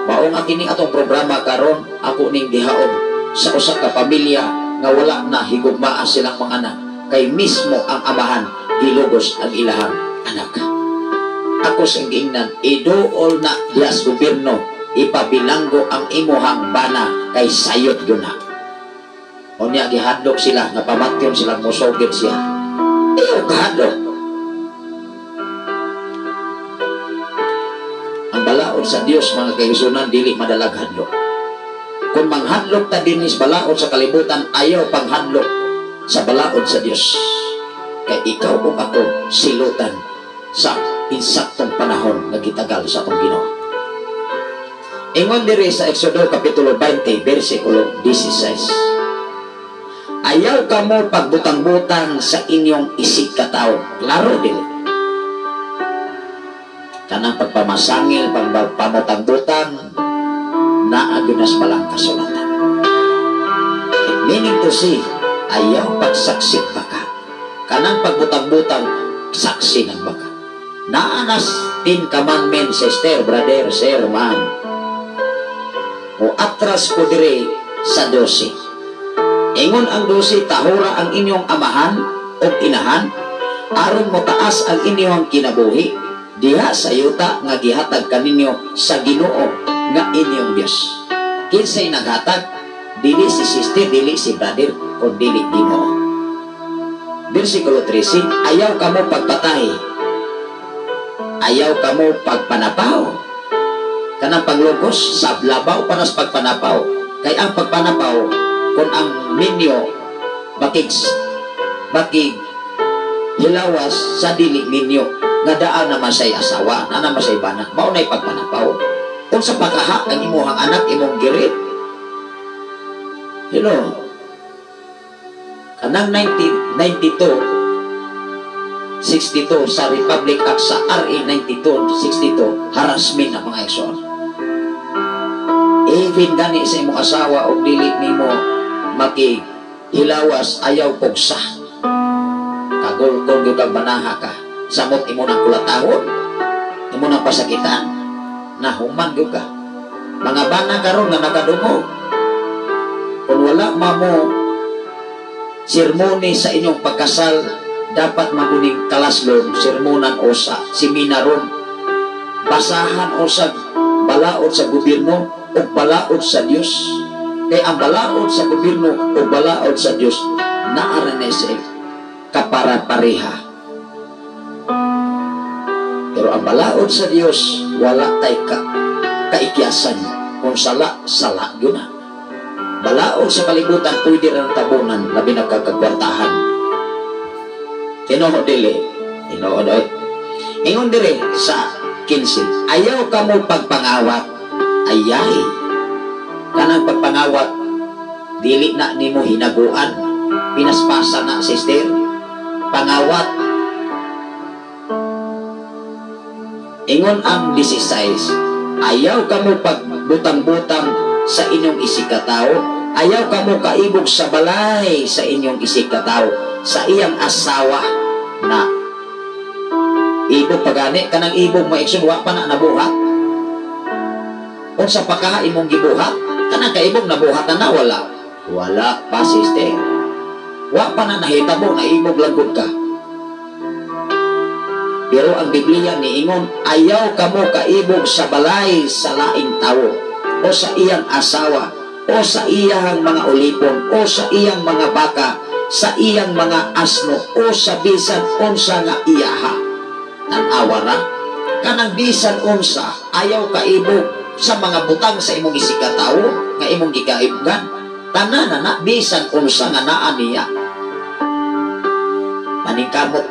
Maong akini atong programa karon ako ning gihaom sa usa ka pamilya nga wala na higugmaa silang mga anak kay mismo ang amahan gilugos ang ilahang anak. Ako sing giingnan iduol na dias gobyerno ipabilanggo ang imuhang bana kay sayot yun na. Unya gihadlok sila nga pamatyon silang musogid siya. Ayaw kahadlok. Ang balaod sa Dios mga kaigsunan dili madalag hadlok. Kung manghadlok ta dinis balaod sa kalibutan, ayaw panghadlok sa balaod sa Dios. Kay ikaw o ako silutan sa insaktong panahon na gitagal sa atong Ginoo. Ingon diri sa Exodo kapitulo 20 bersikulo 16. Ayaw ka mo pagbutang-butang sa inyong isig katao. Klaro din. Kanang pagpamasangil, pagpamutang-butang, naagunas malang kasulatan. It meaning to say, ayaw pagsaksik baka. Kanang pagbutang-butang, saksi ng baka. Naanas 10 commandments, sister, brother, sir, ma'am. O atras ko dire sa 12. Ingon ang 12, tahura ang inyong amahan o inahan, aron mo taas ang inyong kinabuhi, diha sa yuta nga gihatag kaninyo sa Ginoo nga inyong Diyos. Kinsay naghatag, dili si sister, dili si brother, o dili Ginoo. Versikulo 13, ayaw ka mo pagpatay, ayaw ka mo pagpanapaw. Kanang paglugos, sa labaw panas pagpanapaw. Kay ang pagpanapaw, kung ang minyo bakig hilawas sa dili minyo, nga daan naman say asawa, na naman say bana, maunay pagpanapaw. Kung sa pagkaha ang imuhang anak, imong girit. Hello. Kanang 1992, 62 sa Republic Act sa RA 92-62, harassment ang mga igsoon. Even gani sa imong asawa o dili nimo makihilawas, ayaw pugsa. Kagulkol kag banaha ka. Samot imo nang kulatahon, imo nang pasakitan. Nahuman gyud ka. Mga bana karon nga nakadungog. Kung wala mo sermoni sa inyong pagkasal, dapat maguning kalaslon, sermonan o sa seminaron, basahan o sa balaod sa gobyerno o balaod sa Dios. Kaya ang balaod sa gobyerno o balaod sa Dios naaranesig kapara-pareha. Pero ang balaod sa Dios wala tay kaikyasan. Kung sala yun na. Balaod sa kalibutan pwede rin tabunan labi nagkakagwartahan. Tinood dili. Tinood oy. Ingon dire sa 15. Ayaw ka mo pagpangawat. Ayay. Kanang pagpangawat dili na nimo hinaguan. Pinaspasa na, sister. Pangawat. Ingon ang 16. Ayaw ka mo pagbutang-butang sa inyong isikataw. Ayaw ka mo kaibog sa balay sa inyong isikataw, sa iyang asawa na ibog pagani. Kanang ibog mo iksun wa pa na nabuhat. Unsa pa ka imong gibuhat? Kanang kaibog nabuhat na wala pa, sister. Wa pa na nahitabo na ibog langgod ka. Pero ang Biblia niingon, ayaw ka mo kaibog sa balay sa laing tawo, o sa iyang asawa, o sa iyang mga ulipon, o sa iyang mga baka, sa iyang mga asno, o sa bisan unsa nga iyaha. Tanawa ra, kanang bisan unsa, ayaw kaibog sa mga butang sa imong isikatawo, nga imong gikaibugan. Tanan na bisan unsa nga naa niya. Maningkamot,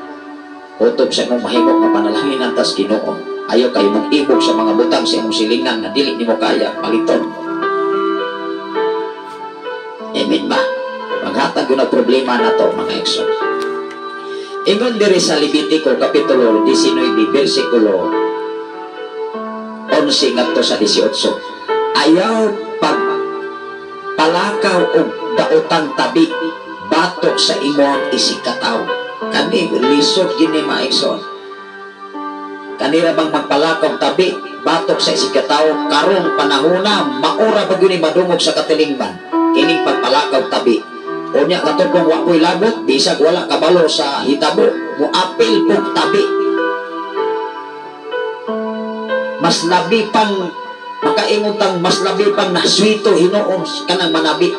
utob sa imong mahimok nga panalangin antas Ginoo. Ayaw kayo mag-ibog sa mga butang sa imong silingan na dili nimo kaya paliton. Amen ba? Maghatag yun ang problema na to, mga ekson. Ingon diri sa Levitico kapitulo 19 versikulo 11 ngadto sa 18. Ayaw pagpalakaw o daotang tabi batok sa imong isikataw. Kani lisod gini, mga ekson. Kanira bang magpalakaw tabi batok sa isikataw karong panahona maura ba gyud madungog sa katilingban kining pagpalakaw tabi. Unya katong kung wa ko'y labot bisag wala kabalo sa hitabo mo apil pug tabi. Mas labi pang makaingutang mas labi pang naswito hinuon kanang manabi.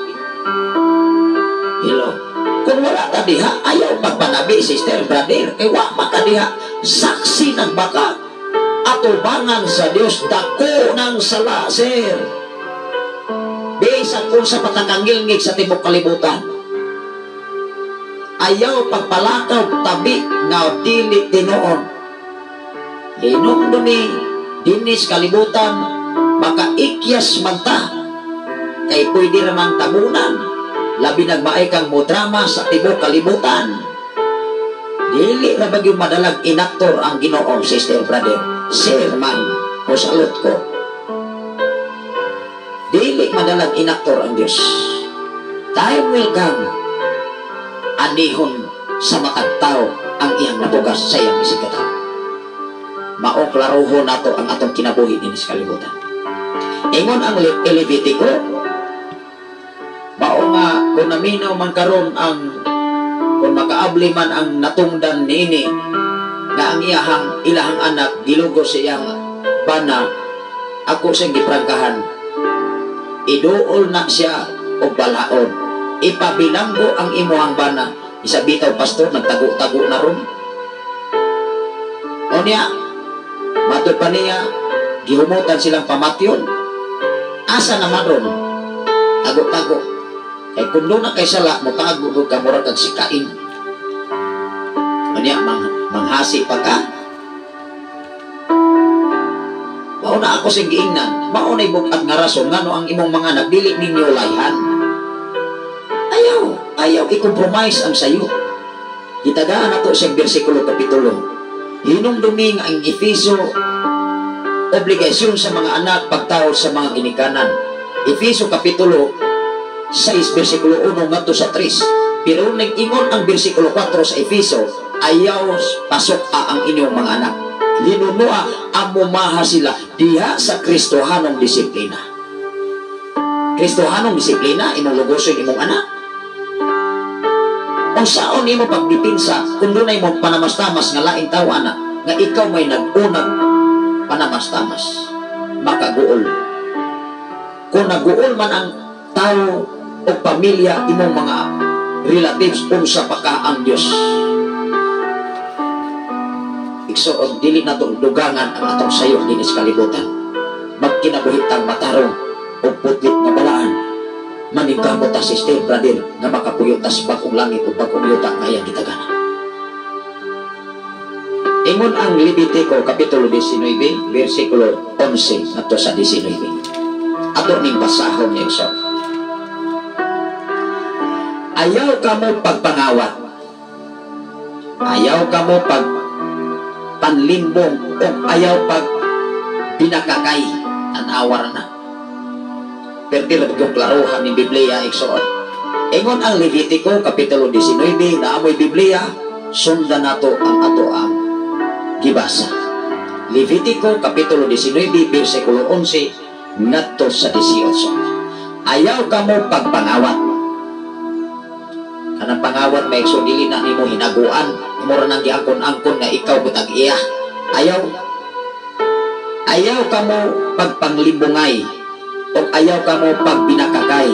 Hello. Kung wala ta diha, ayaw pagpanabi, sister, brother. Kay wa makadiha, saksi ng baka. Atubangan sa Dios, dako ng sala, sir. Bisan kung sa patangangilngig sa tibok kalibutan. Ayaw pagpalakaw tabi nga dili tinuon. Hinong duni, dinis kalibutan, makaikyas man ta. Kay pwede ramang tabunan. Labi nagmaay kang modrama sa tibok kalibutan. Dili na bagyong madalag inaktor ang Ginoo, sister, brother. Sir man, o salot ko. Dili madalag inaktor ang Diyos. Time will come, anihon sa matag tao ang iyang nabugas sa iyang isikataw. Maong klaruho nato ang atong kinabuhi din sa kalibutan. Ingon ang Levitico, mao nga kung naminaw man karon ang kung makaabli man ang natungdan niini nga ang ilahang anak gilugo sa iyang bana, ako siyang giprangkahan. Iduol na siya og balaod. Ipabilanggo ang imuhang bana. Isa bitaw pastor nagtago-tago na ron. O niya, matod pa niya, gihumutan silang pamatyon. Asa naman ron? Tago-tago. Kay kundo na kay sala mo tago ka murag kag sikain. Anya manghasi pa ka. Mao na ako sing giingnan. Mao na ibukad nga rason ngano ang imong mga anak dili ninyo layhan. Ayaw i-compromise ang sayo. Gitagaan nato sa bersikulo kapitulo. Hinumdumi nga ang Efeso obligasyon sa mga anak pagtaod sa mga ginikanan. Efeso kapitulo 6 versikulo 1 ngadto sa 3. Pero nag-ingon ang versikulo 4 sa Efeso, ayaw pasok ang inyong mga anak. Linunua amumaha sila diha sa Kristohanong disiplina. Kristohanong disiplina imong lugoson imong anak. Kung saon imo pagdipinsa kung dunay mo panamastamas nga laing tawo anak nga ikaw may nag-unag panamastamas makaguol. Kung naguol man ang tao o pamilya imong mga relatives unsa pa ka ang Dios. Igsoon dili nato dugangan ang atong sayo dinhi sa kalibutan. Magkinabuhitang matarong o putlit nga balaan. Maningkamot ta sister brother nga makapuyot ta sa bagong langit o bagong yuta nga iyang gitagana. Ingon ang Levitico kapitulo 19 versikulo 11 ngadto sa 19. Ato ning basahon niya igsoon. Ayaw ka mo pagpangawat. Ayaw ka mo pag panlimbong o ayaw pag pinakakay ang awar na. Pero tila yung klaruhan ng Biblia igsoon. Ingon ang Levitico kapitulo 19 na amoy Biblia sundan nato ang gibasa. Levitico kapitulo 19 versikulo 11 ngadto sa 18. Ayaw ka mo pagpangawat. Kanang pangawat may igsoon dili na nimo hinaguan, imo ra nang giangkon-angkon nga ikaw butag iya. Ayaw ka mo pagpanglimbungay, o ayaw ka mo pagbinakakay,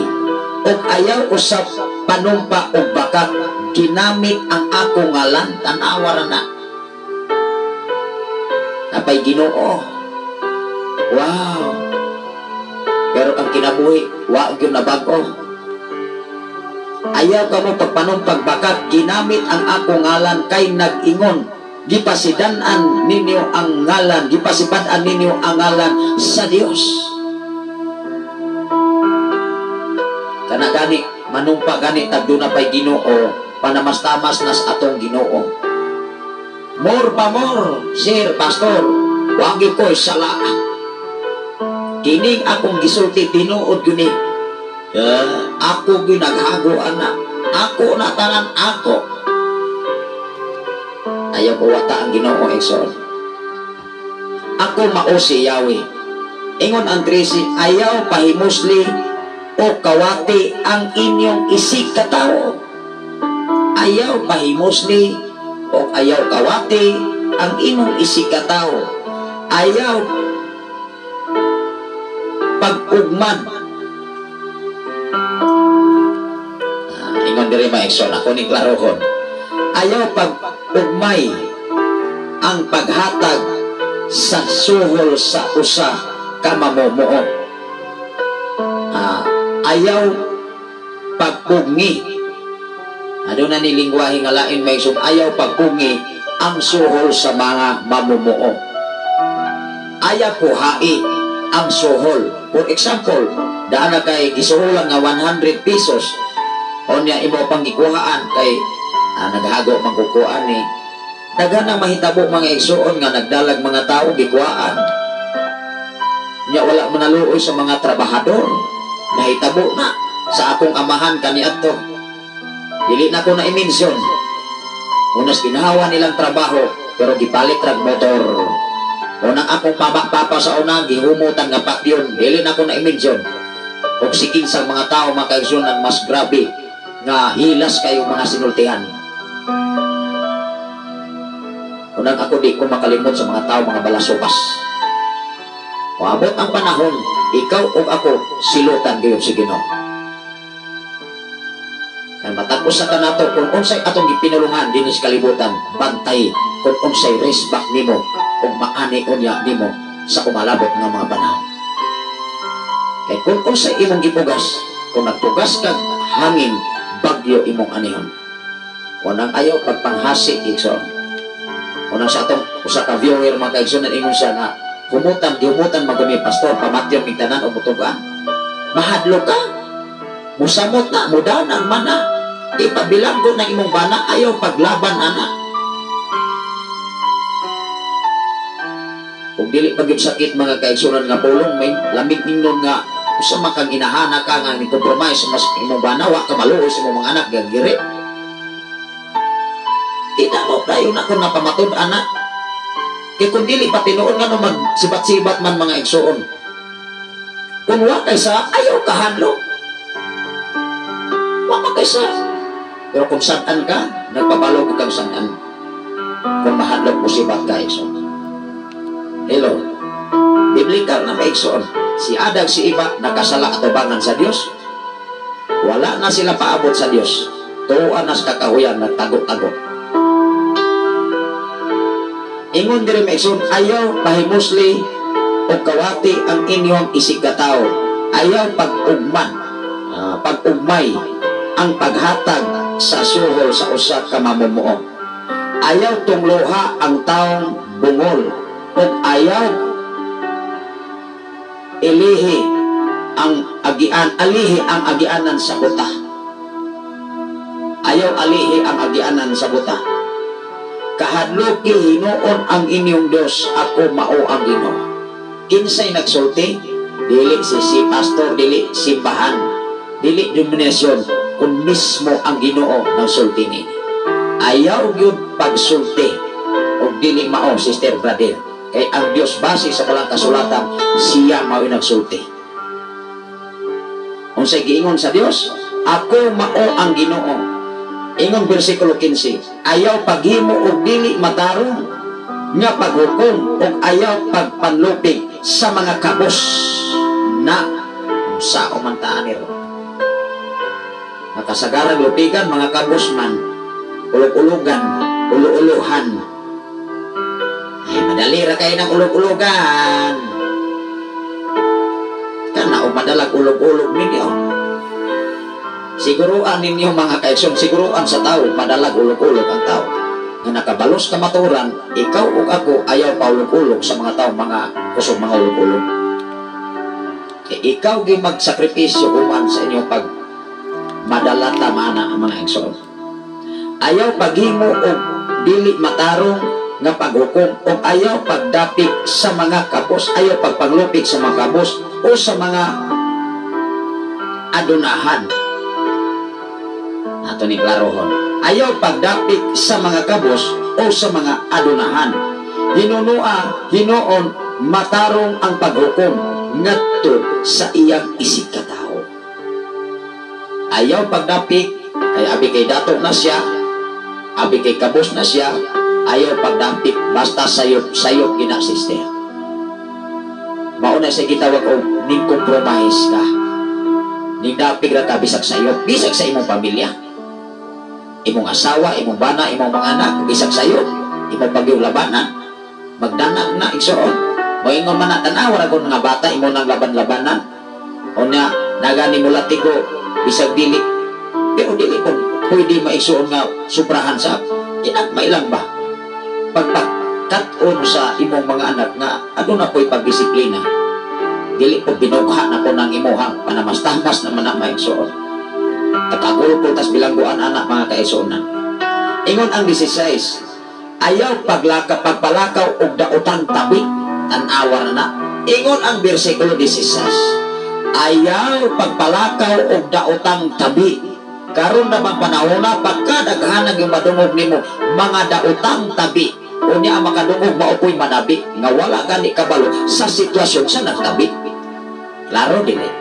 o ayaw usap panumpa o bakat, ginamit ang ako ngalan, tanawa na. Napay Ginoo. Wow. Pero ang kinabuhi, wa gyud na bag-o. Ayaw ka mo pagpanumpag bakat, ginamit ang ako ngalan kay nag-ingon. Gipasidan-an ninyo ang ngalan, gipasipan-an ninyo ang ngalan sa Dios. Kana gani manumpa gani tagduna pay Ginoo, panamastamas nas atong Ginoo. More pa more, sir, pastor, wag ko sala. Kining akong gisulti tinuod guni. Ako ginaghago anak. Ako na tanan ako. Ayaw ko wata ang Ginoo igsoon. Ako mao si Yahweh. Ingon ang 13, ayaw pahimusli o kawati ang inyong isig katao. Ayaw pahimusli o ayaw kawati ang inyong isig katao. Ayaw pag-ugman. Ingon diri maigsoon ako ni klarohon. Ayaw pag-ugmay ang paghatag sa suhol sa usa ka mamumuo. Ayaw pagpungi. Ano na ni lingwahe nga lain maigsoon, ayaw pagpungi ang suhol sa mga mamumuo. Ayaw kuhai ang suhol. For example, daan na kay gisuhulan nga 100 pesos o niya imo pang gikuhaan kay naghago mangkukuhaan ni daghan na mahitabo mga igsoon nga nagdalag mga tao gikuhaan niya wala manaluoy sa mga trabahador. Nahitabo na sa akong amahan kaniadto. Dili na ko na i-mention. Unas ginahawa nilang trabaho pero gipalit rag motor. Unang akong papa sa una gihumutan nga patyon. Dili na ko na i-mention. Og siking sa mga tao makaigsunan mas grabe nga hilas kayo mga sinultihan. Unang ako di ko makalimot sa mga tao mga balasupas. Maabot ang panahon, ikaw o ako silutan gayon si Ginoo. Kaya matapos sa kanato kung unsay atong gipinulungan din sa kalibutan, bantay kung unsay resback nimo o maani unya nimo sa kumalabot ng mga panahon. Kaya kung unsay imong gipugas, kung nagpugas kag hangin, bagyo imong anihon. Unang ayaw pagpanghasi igsoon. Unang sa atong usa ka viewer mga kaigsunan ingon siya nga humutan magumi pastor pamatyon migtanan o mutugan. Mahadlo ka. Musamot na mudanan man na. Ipabilanggo ng imong bana ayaw paglaban anak. Kung dili pag sakit mga kaigsunan nga pulong may lamig nindon nga usa man kang inahana ka nga ni compromise mas imong bana wa ka maluoy sa imong mga anak gagiri. Ina mo kayo na kung napamatud anak. Kaya kung dili pa tinuon nga no magsibat-sibat man mga igsoon. Kung wa kaysa ayaw kahadlok. Wa pa kaysa. Pero kung saan ka, nagpabalo kang saan. Kung mahadlok mo si Batay. So, hello. Biblikal na maigsoon. Si Adag, si Iba, nakasala atubangan sa Dios. Wala na sila paabot sa Dios. Tuuan na sa kakahuyan, nagtago-tago. Ingon diri maigsoon, ayaw pahimusli o kawati ang inyong isigkatao. Ayaw pag-ugman, pag-ugmay ang paghatag sa suhol sa usa ka mamumuo. Ayaw tungluha ang taong bungol o ayaw alihi ang agianan sa buta. Ayaw alihi ang agianan sa buta. Kahadloki hinuon ang inyong Dios, ako mao ang Ginoo. Kinsay nagsulti? Dili si pastor, dili simbahan, dili denominasyon, kun mismo ang Ginoo nagsulti ni. Ayaw gyud pagsulti o dili mao, sister brother. Kay ang Dios base sa kalang kasulatan, siya mao nagsulti. Unsay giingon sa Dios? Ako mao ang Ginoo. Ingon bersikulo 15, ayaw paghimo og dili matarong nga paghukom og ayaw pagpanlupig sa mga kabos na sa umantaan nila. Nakasagaran lupigan mga kabos man, ulog-ulogan, ulu-uluhan. Ay, madali ra kayo ng ulog-ulogan. Kana o madalag ulog-ulog ninyo. Siguruan ninyo mga kaigsoon, siguruan sa tao, madalag ulog-ulog ang tao. Na nakabalos ka maturan, ikaw o ako ayaw pa ulog-ulog sa mga tao, mga kusog mga ulog-ulog. Ikaw gi magsakripisyo kuman sa inyong pag madala tamana ang mga kaigsoon. Ayaw paghimo o dili matarong nga paghukom o ayaw pagdapig sa mga kabos, ayaw pagpanglupig sa mga kabos o sa mga adunahan. Ato ni klarohon, ayaw pagdapig sa mga kabos o sa mga adunahan. Hinuon matarong ang paghukom ngadto sa iyang isig katao. Ayaw pagdapig kay abi kay dato na siya, abi kay kabos na siya. Ayaw pagdampik basta sayop ginasiste. Mauna sa gitawag o ning compromise ka. Ning dapig ra ka bisag sayop, bisag sa imong pamilya. Imong asawa, imong bana, imong mga anak, bisag sayop, imong pagiulabanan. Magdanak na igsoon. Moingon man na tanaw ra kon nga bata imo nang laban-labanan. Unya nagani mo latigo bisag dili. Pero dili kon pwede maigsoon nga suprahan sa kinagmay lang ba? Pagpagkat-on sa imong mga anak nga ano na po'y pagdisiplina, dili po binugha na po ng imuhang panamas-tamas naman na maigsoon. Takagul po tas bilangguan anak mga kaigsuonan. Ingon ang 16, ayaw pagpalakaw og daotan tabi, tan-awa na. Ingon ang bersikulo 16, ayaw pagpalakaw og daotang tabi. Karon na bang panahon na pagkadaghanag yung madungog nimo mga daotang tabi. Unya ang makadungog maupoy manabi nga wala gani kabalo sa sitwasyon sa nagtabi. Klaro din eh.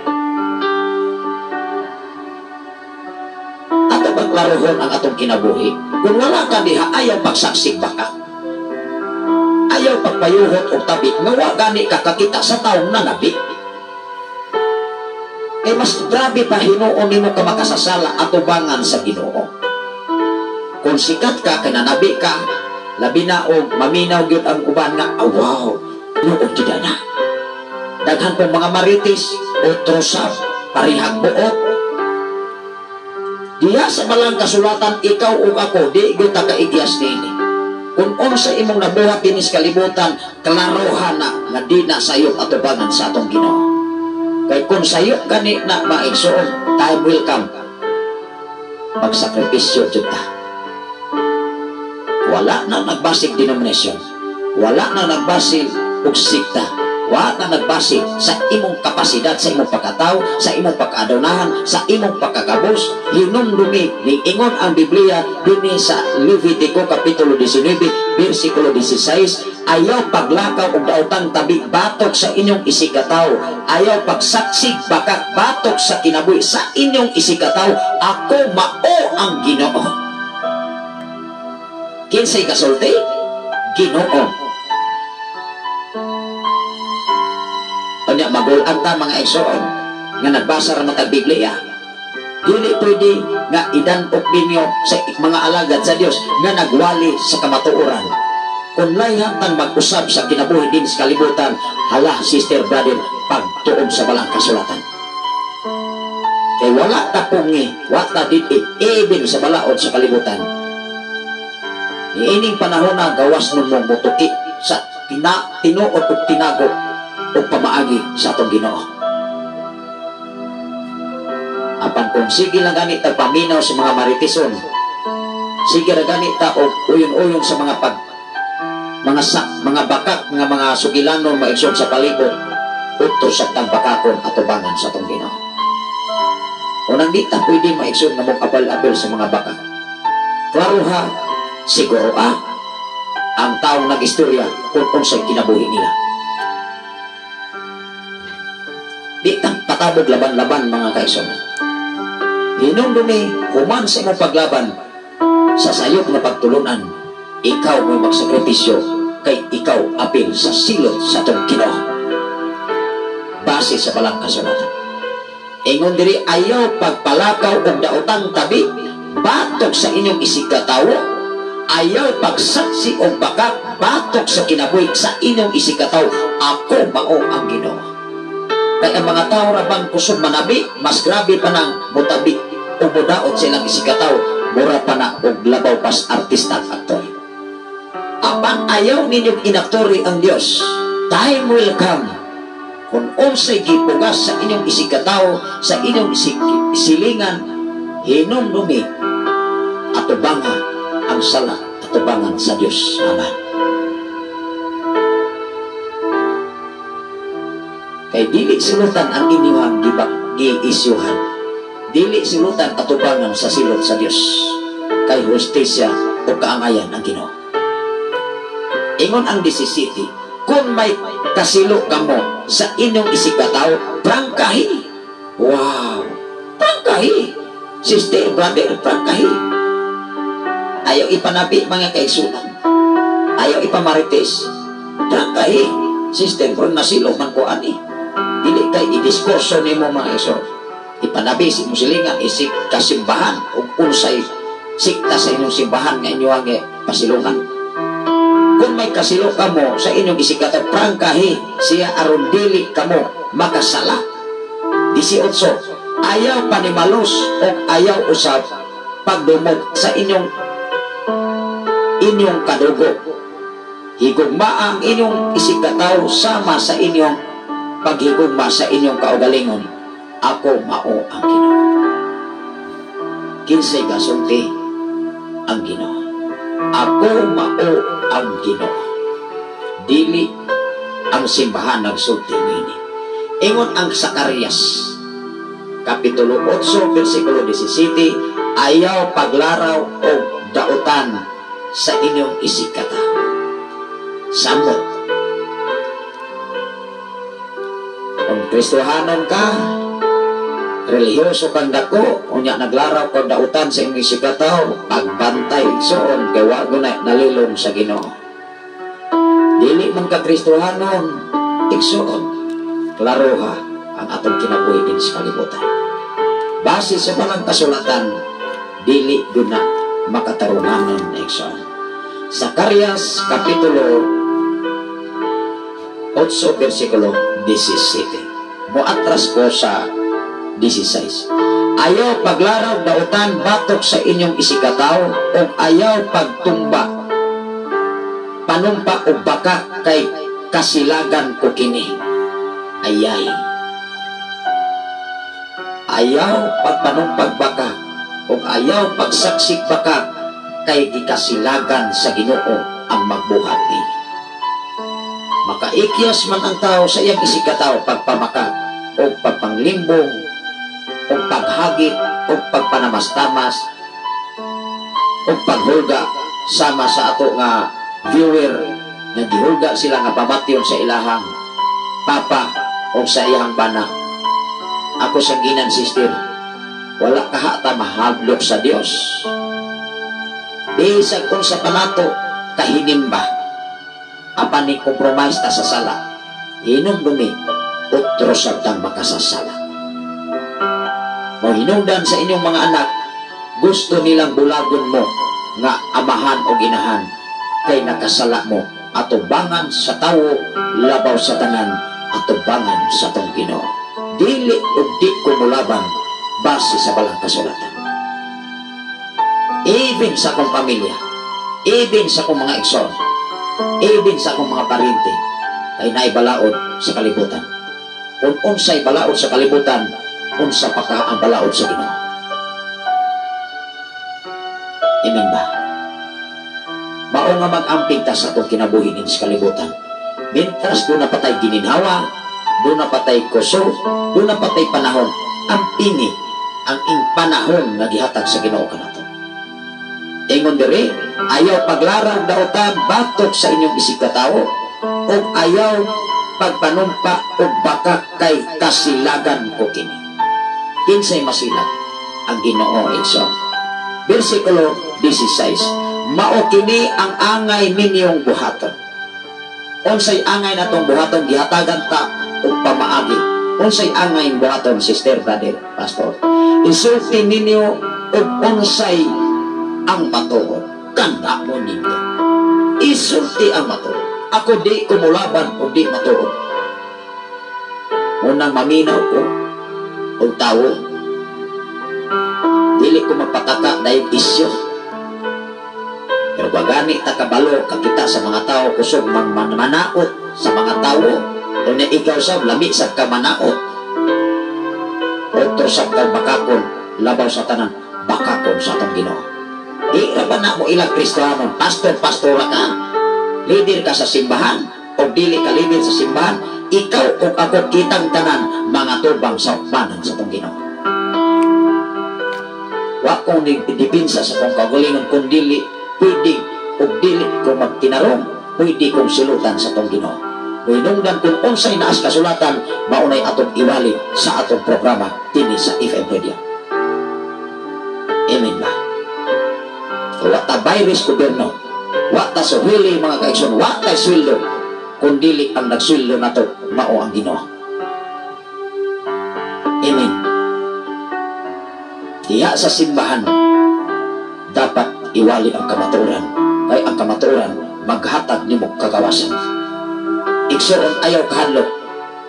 Ato bang klarohon ang atong kinabuhi? Kung wala ka diha, ayaw pagsaksik baka. Ayaw pagpayuhot o tabi nga wala gani kakakita sa taong nanabi. Eh mas grabe pa hinuon nimo ka makasasala atubangan sa Ginoo. Kung sikat ka, kananabi ka, labi na og maminaw gyud ang uban nga, wow, nuod gyud na. Daghan pong mga marites o trosab, parihag buot. Diya sa malang kasulatan, ikaw o ako, di gyud ta kaigyas nini. Kung unsa imong nabuhat dinis kalibutan, klarohan na nga di na sayop atubangan sa atong Ginoo. Kaya kung sayop gani na maigsoon, time will come. Magsakripisyo dyan ta. Wala na nagbasig denominasyon. Wala na nagbasig og sikta. wa na nagbase sa imong kapasidad, sa imong pagkatao, sa imong pagkaadonahan, sa imong pagkakabos. Hinumdumi ning ingon ang Biblia dinhi sa Levitico kapitulo 19 bersikulo 16, ayaw paglakaw og daotang tabi batok sa inyong isikataw, ayaw pagsaksig bakak batok sa kinabuhi sa inyong isikataw. Ako mao ang Ginoo. Kinsay kasulti? Ginoo. Kanya magulang ta mga igsoon nga nagbasa ra matag Biblia. Dili pwede nga idanok ninyo sa mga alagad sa Dios nga nagwali sa kamatuoran. Kung layhan tang mag-usab sa kinabuhi din sa kalibutan, hala sister brother, pagtuon sa balang kasulatan. Kay wala ta pungi, wala ta din even sa balaod sa kalibutan. Niining panahon na gawas nun mong mutuki sa tinuot o tinago o pamaagi sa atong Ginoo. Apan kung sige lang ganit ta paminaw sa mga maritison, sige ra ganit ta og uyon-uyon sa mga mga bakak, mga sugilanon maigsoon sa palibot, utos sa tang bakakon at tubangan sa atong Ginoo. Unang di ta pwede maigsoon na mong abal-abal sa mga bakak. Klaro ha, siguro ang taong nag-istorya kung unsay kinabuhi nila. Di tang patabog laban-laban mga kaigsoon. Hinumdumi human sa imong paglaban sa sayop na pagtulunan, ikaw may magsakripisyo kay ikaw apil sa silot sa atong Ginoo. Base sa balang kasulatan. Ingon diri ayaw pagpalakaw og daotang tabi batok sa inyong isikatawo, ayaw pagsaksi og bakak batok sa kinabuhi sa inyong isikataw. Ako mao ang Ginoo. Kaya ang mga tao rabang kusog manabi, mas grabe pa ng mutabi o mudaot silang isikataw, mura pa na og labaw pas artista at aktor. Apan ayaw ninyong inaktori ang Dios, time will come kung unsay gipugas sa inyong isikataw, sa inyong silingan, hinumdumi atubangan ang sala, atubangan sa Dios. Amen. Kay dili silutan ang inyong gi-isyuhan, dili silutan atubangan sa silot sa Dios, kay hustisya o kaangayan ang Ginoo. Ingon ang 17, kung may kasilo kamo sa inyong isikataw, prangkahi. Wow, prangkahi, sister, brother, prangkahi. Ayaw ipanabi mga kaigsunan, ayaw ipamarites, prangkahi, sister, kung nasilo man ko ani, dili kay i-diskurso ni mo mga iso, ipanabi si musilingan isik kasimbahan o unsay sikta sa inyong simbahan nga inyo ang pasilungan. Kung may kasilo kamo sa inyong isikataw, prangkahi siya aron dili kamo makasala. 18, ayaw panimalos o ayaw usab pagdumog sa inyong kadugo. Higugma ang inyong isikataw sama sa inyong paghigugma sa inyong kaugalingon. Ako mao ang Ginoo. Kinsay gasulti ang Ginoo. Ako mao ang Ginoo. Dili ang simbahan nagsulti niini. Ingon ang Zacarias kapitulo 8 bersikulo 17, ayaw paglaraw o dautan sa inyong isikataw. Samot. Kung Kristohanon ka, relihiyoso kang dako, unya naglaraw kang dautan sa inyong isikataw, pagbantay soon kay wa gunay nalilong sa Ginoo. Dili man ka Kristohanon, igsoon, klaro ha ang atong kinabuhi din sa kalibutan. Base sa balang kasulatan, dili guna makatarunganon na igsoon. Zacarias kapitulo 8 bersikulo 17. Muatras ko sa 16. Ayaw paglaraw dautan batok sa inyong isikataw o ayaw pagtumba panumpa o baka kay kasilagan ko kini. Ayay. Ayaw pagpanumpag baka o ayaw pagsaksik baka kay gikasilagan sa Ginoo ang magbuhat ni. makaikyas man ang tao sa iyang isikataw pagpamaka o pagpanglimbong o paghagit o pagpanamastamas o paghulga sama sa ato nga viewer nga gihulga sila nga pamatyon sa ilahang papa o sa iyang bana. Ako sa ginan sister, wala kahata mahadlok sa Dios. Bisag kung sa panato kahinimba apan ni compromise ta sa sala, hinumdumi utro sabtang makasasala. Mo hinungdan sa inyong mga anak, gusto nilang bulagon mo nga amahan o ginahan kay nakasala mo, atubangan sa tawo, labaw sa tanan, atubangan sa tong Ginoo. Dili ug di ko mulaban base sa balang kasulatan. Even sa akong pamilya, even sa akong mga igsoon, even sa akong mga parinti, ay naibalaod sa kalibutan. Kung unsay balaod sa kalibutan, unsa pa ka ang balaod sa Ginoo. Amen ba? Mao nga mag-amping ta sa itong kinabuhi sa kalibutan. Mintas doon na patay gininhawa, doon na patay kuso, doon na patay panahon. Ang pini, ang panahon na gihatag sa Ginoo kanato. Ingon diri, ayaw paglarag daotan batok sa inyong isikatawo, o ayaw pagpanumpa o baka kay kasilagan ko kini. Kinsay masilag ang Ginoo igsoon. Versikulo 16, mao kini ang angay ninyong buhaton. Unsay angay natong buhaton gihatagan ta og pamaagi. Unsay angay buhaton sister, brother, pastor. Isulti ninyo og unsay ang matuod. Kanda mo ninyo. Isulti ang matuod. Ako di kumulaban o di matuod. Unang maminaw ko og tawo, dili ko mapataka dahil isyo. Pero bagani takabalo kakita sa mga tao kusog manaot sa mga tao o na ikaw sa lami sa kamanaot otro sa bakakon labaw sa tanan bakakon sa atong Ginoo. Di ra ba na mo ilang Kristiyano pastor ka, leader ka sa simbahan o dili ka leader sa simbahan, ikaw o ako kitang tanan mga tubang sa ukmanan sa atong Ginoo. Wa kong dipinsa sa kong kagalingon kung dili pwede o dili kung magtinarong, pwede kong silutan sa atong Ginoo. Hinungdan kung unsay naas kasulatan, maunay atong iwali sa atong programa dinhi sa FM Radio. Amen ba? Wa ta virus gobyerno, wa ta suhili mga kaigsoon, wa ta sweldo, kung dili ang nagsweldo nato mao ang Ginoo. Amen. Diya sa simbahan dapat iwali ang kamatuoran, kay ang kamatuoran maghatag nimo kagawasan. Igsoon ayaw kahadlok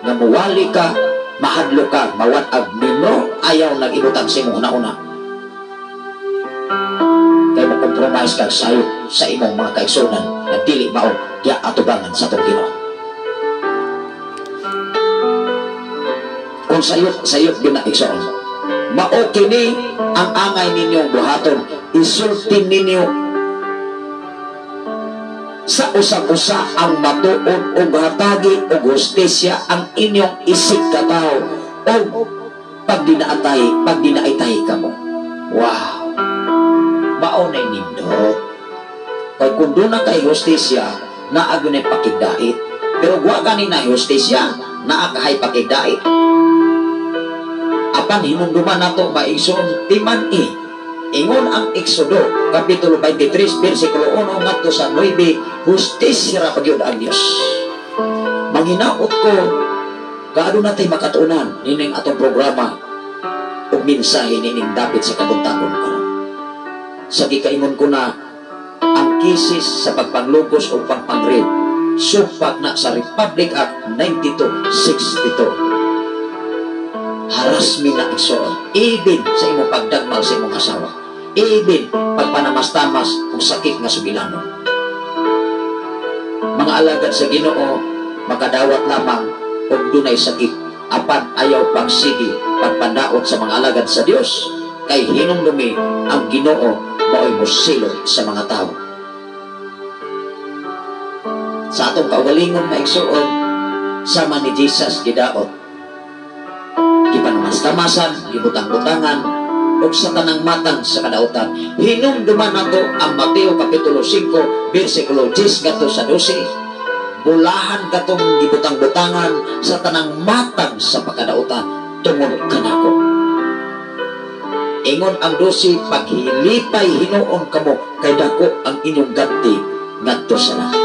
nga muwali ka, mahadlok ka, mawatag nimo, ayaw nag-ibutang sa imong una-una. Kay mo compromise ka sayo sa imong mga kaigsunan na dili mao diya atubangan sa atong Ginoo. Kung sayop din na igsoon, mao kini ang angay ninyong buhaton, isulti ninyo sa usang-usa ang matuod o hatagi o hustisya ang inyong isig katao o pagdinaitay ka mo. Wow! Maunay nindot. Kaya kung doon na kay hustisya, naagunay pakigdait. Pero huwag ganin na hustisya, naakahay pakigdait. Apan hinunduman nato maigsoon timan Ingon ang Exodo, Kapitulo 23, versikulo 1, ngadto sa 9, hustisya ra pagyud ang Dios. Manginaot ko, kaado natay makatuunan nining atong programa ug mensahe nining dapit sa kabuntagon karon. Sa gikaingon ko na ang kisis sa pagpanglugos o pagpangrip supak na sa Republic Act 9262. Harasmi na igsoon, even sa imong pagdagmal sa imong asawa, even pagpanamastamas kung sakit nga sugilanon. Mga alagad sa Ginoo, makadawat lamang og dunay sakit, apan ayaw pagsigi pagpadaot sa mga alagad sa Dios, kay hinumdumi ang Ginoo mao'y mosilot sa mga tao. sa atong kaugalingon na igsuon sama ni Jesus gidaot gipanamastasan gibutang-butangan ug sa tanang matang sa kadautan. Hinumduman nato ang Mateo kapitulo 5 bersikulo 10 ngadto sa 12. Bulahan katong gibutang-butangan sa tanang matang sa pagkadautan tungod kanako. Ingon ang 12, paghilipay hinuon kamo kay dako ang inyong ganti ngadto sa langit.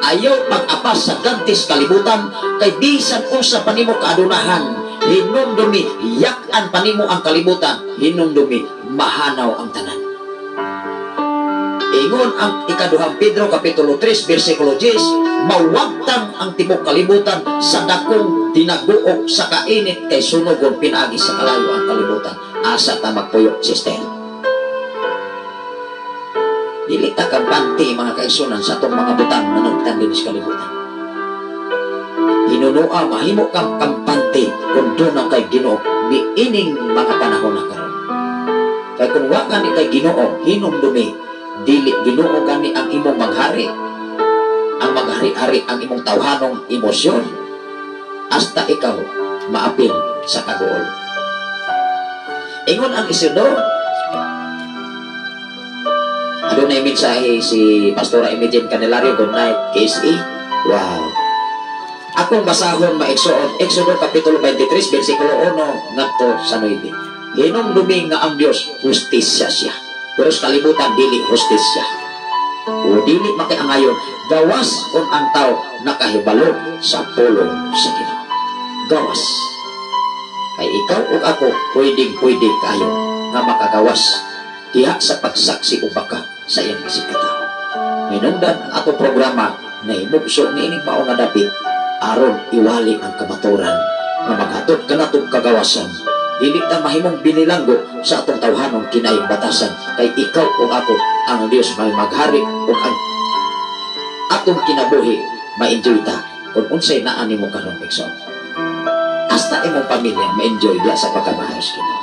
Ayaw pag-apas sa gantis kalibutan kay bisan unsa panimo kaadunahan hinumdumi yak-an panimo ang kalibutan, hinumdumi mahanaw ang tanan. Ingon ang ikaduhang Pedro kapitulo 3 bersikulo 10, mawagtang ang tibok kalibutan sa dakong dinaguok sa kainit kay sunugon pinaagi sa kalayo ang kalibutan. Asa ta magpuyok sister. Dili ta kampante mga kaigsunan sa atong mga butang na nagtandin sa kalibutan. Hinunua mahimo kang kampante kung doon ang kay Ginoo miining mga panahon na karon. Kay kung wa gani kay Ginoo hinumdumi dili Ginoo gani ang imong maghari, ang maghari-hari ang imong tawhanong emosyon hasta ikaw maapil sa kagool. Ingon ang Isidoro, adunay mensahe si Pastora Imogen Candelario, good night KSE. Wow. Akong basahon maigsuon Exodo kapitulo 23 bersikulo 1 ngadto sa 9. Hinumdumi nga ang Dios hustisya siya. Pero sa kalibutan dili hustisya. O dili makiangayon gawas kung ang tao nakahibalo sa pulong sa Ginoo. Gawas. Kay ikaw ug ako pwede kayo nga makagawas diha sa pagsaksi o baka sa iyang isip katao. Minungdan ang atong programa na hinugso ni ining mao nga dapit aron iwali ang kamaturan nga maghatod kanatong kagawasan. Dili ta mahimong binilanggo sa atong tawhanong kinaayong batasan kay ikaw ug ako ang Dios may maghari ug ang atong kinabuhi ma-enjoy ta kung unsay naa nimo karon igsoon. Hasta imong pamilya ma-enjoy diya sa pagkamahos Ginoo.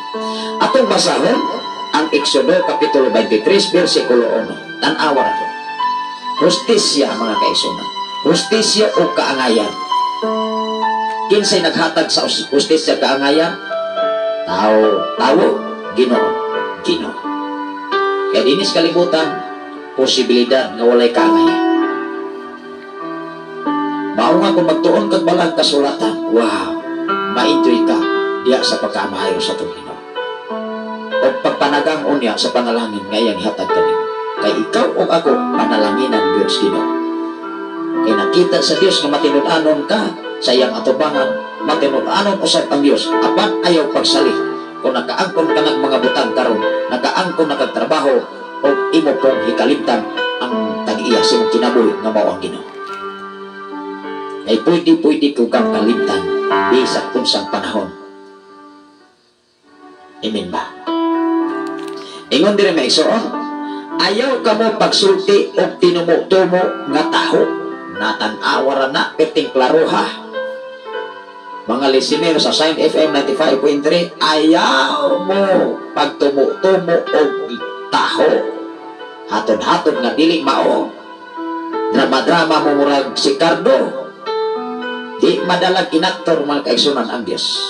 Atong basahon ang Exodo kapitulo 23 bersikulo 1. Tan-awa nato. Hustisya mga kaigsunan. Hustisya o kaangayan. Kinsay naghatag sa hustisya kaangayan? Tao, Ginoo. Kaya dinis kalibutan, posibilidad nga walay kaangayan. Mao nga kung magtuon kag balang kasulatan, wow, ma-enjoy ka diya sa pagkamahayo sa itong Ginoo. O pagpanagang unya sa panalangin nga iyang ihatag kanimo. Kay ikaw o ako, panalangin ang Diyos Ginoo. Kaya nakita sa Diyos na matinudanon ka sa iyang atubangan, matinudanon usap ang Diyos, apan ayaw pagsalih. Kung nakaangkon ka ng mga butang karon, nakaangkon na kagtrabaho, o imo pong hikalimtan ang tag-iya sa imong kinabuhi nga mao ang Ginoo. Ay pwede ko kang kalimtan di sa unsang panahon. Amen ba? Ingon dire maigsoon, ayaw ka mo pagsulti o tinumo-tumo nga taho. Natan-awara na, perting klaro ha. Mga listener sa Sign FM 95.3, ayaw mo pagtumo-tumo o taho. Hatod-hatod nga dili mao. Drama-drama mo murag si Cardo. Di madalag inaktor mga kaigsunan ang Diyos.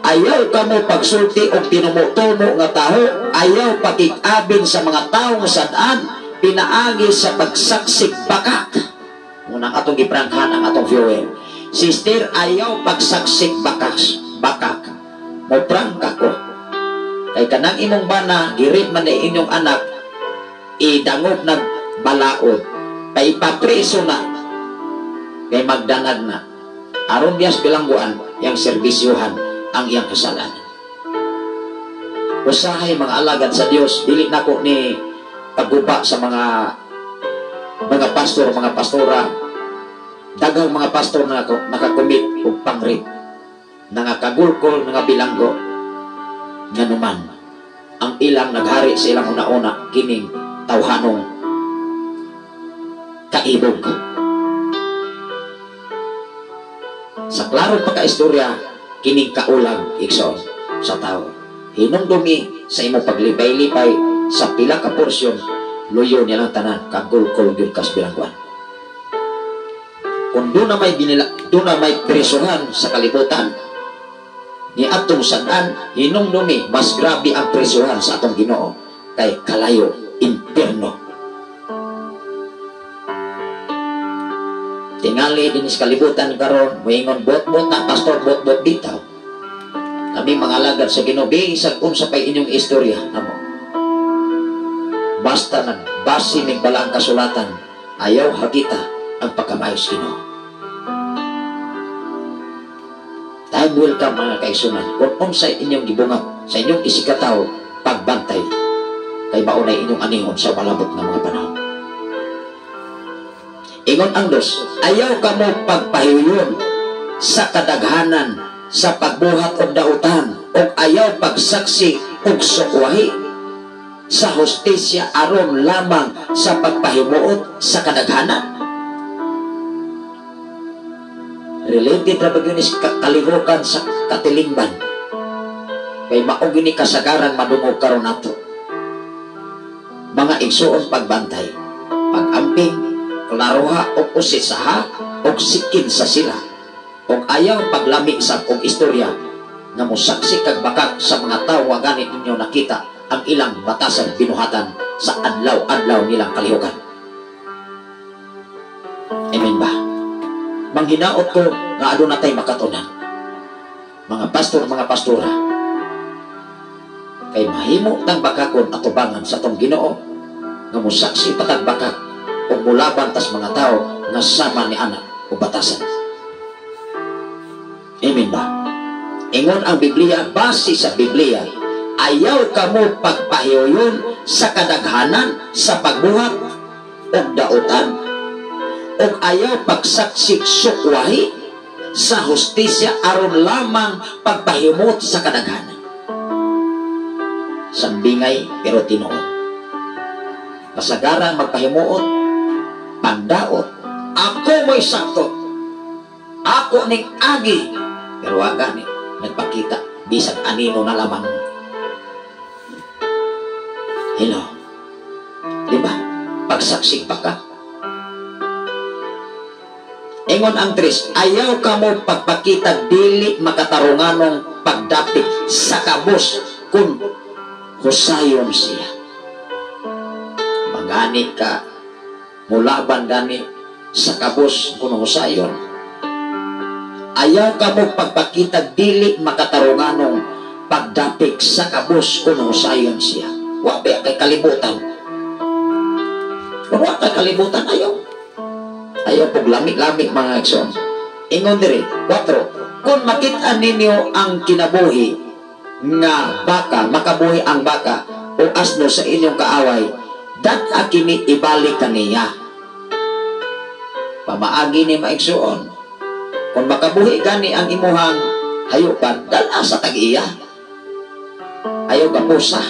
Ayaw ka mo pagsulti o tinumo-tumo nga taho. Ayaw pakikabin sa mga taong sadaan pinaagi sa pagsaksik bakak. Unang atong gipranghan ang atong viewer. Sister, ayaw pagsaksik bakak. Mo prangka ko. Kay kanang imong bana, girit man ni inyong anak, idangog na balaod. Kay ipapreso na. Kay magdanag na. Aron diyas bilangguan, yang serbisyuhan ang iyang kasalanan. Usahay mga alagad sa Dios, dili nako ni pagguba sa mga pastor, mga pastora. Dagang mga pastor na nakakumit o pangrip, nangakagulkol, bilanggo, nga naman ang ilang naghari sa ilang una-una kining tawhanong kaibog. Sa klarong pagkaistorya, kining kaulang igsoon sa tao. Hinumdumi sa imong paglipay-lipay sa pila ka porsyon, luyo nilang tanan kagulkol gyud kas bilangguan. kung doon na may presuhan sa kalibutan, ni atong sadan hinumdumi mas grabe ang presuhan sa atong Ginoo kay kalayo impierno. Tingali din sa kalibutan karon moingon bot-bot na pastor bot-bot bitaw. Kami mga alagad sa Ginoo bisag unsa pay inyong istorya namo. Basta nagbase ning balang kasulatan, ayaw hagita ang pagkamayos Ginoo. Time will come mga kaigsunan kung unsay inyong gibungag sa inyong isigataw pagbantay kay maunay inyong anihon sa malabot na mga panahon. Ingon ang Dios, ayaw kamo pagpahiyon sa kadaghanan sa pagbuhat og dautan o ayaw pagsaksi og sukwahi sa hustisya aron lamang sa pagpahimuot sa kadaghanan. Related na bagyunis kalihukan sa katilingban kay mao gini kasagaran madungog karon nato. Mga igsuon pagbantay, pag-amping, klaroha o usisaha o sikin sa sila o ayaw paglami sa og istorya nga mosaksi kag bakak sa mga tawo nga ganit ninyo nakita ang ilang batasan binuhatan sa adlaw-adlaw nilang kalihukan. Amen ba? Manghinaot ko nga aduna tay makatunan mga pastor, mga pastora kay mahimo tang bakakon atubangan sa tong Ginoo nga mosaksi patag bakak o mulaban tas mga tao nga sama ni anak o batasan. Amen ba? Ingon ang Biblia, base sa Biblia, ayaw kamo pagpahiyon sa kadaghanan sa pagbuhat o dautan o ayaw pagsaksik sukwahi sa hustisya aron lamang pagpahimot sa kadaghanan. Sambingay pero tinuod. Kasagaran magpahimuot, pagdaot, ako mo'y sakto, ako ning agi, pero waga ni nagpakita bisag anino na lamang. Hello, di ba? Pagsaksik pa ka. Ingon ang Tris, ayaw ka mo pagpakita dili makatarunganong pagdapit sa kabos kung husayon siya. Magani ka, mulaban gani sa kabos kung husayon. Ayaw ka mo pagpakita dili makatarunganong pagdapit sa kabos kung husayon siya. Wabi kay kalibutan. Kung wala kay kalibutan, ayaw. Ayaw pag lamig-lamig mga akson. Ingon diri, 4. Kung makita ninyo ang kinabuhi nga baka, makabuhi ang baka o asno sa inyong kaaway, data kini ibalik kaniya. Pamaagi ni maigsuon. Kung makabuhi gani ang imuhang hayupan, dala sa tag-iya. Ayaw ka pusa.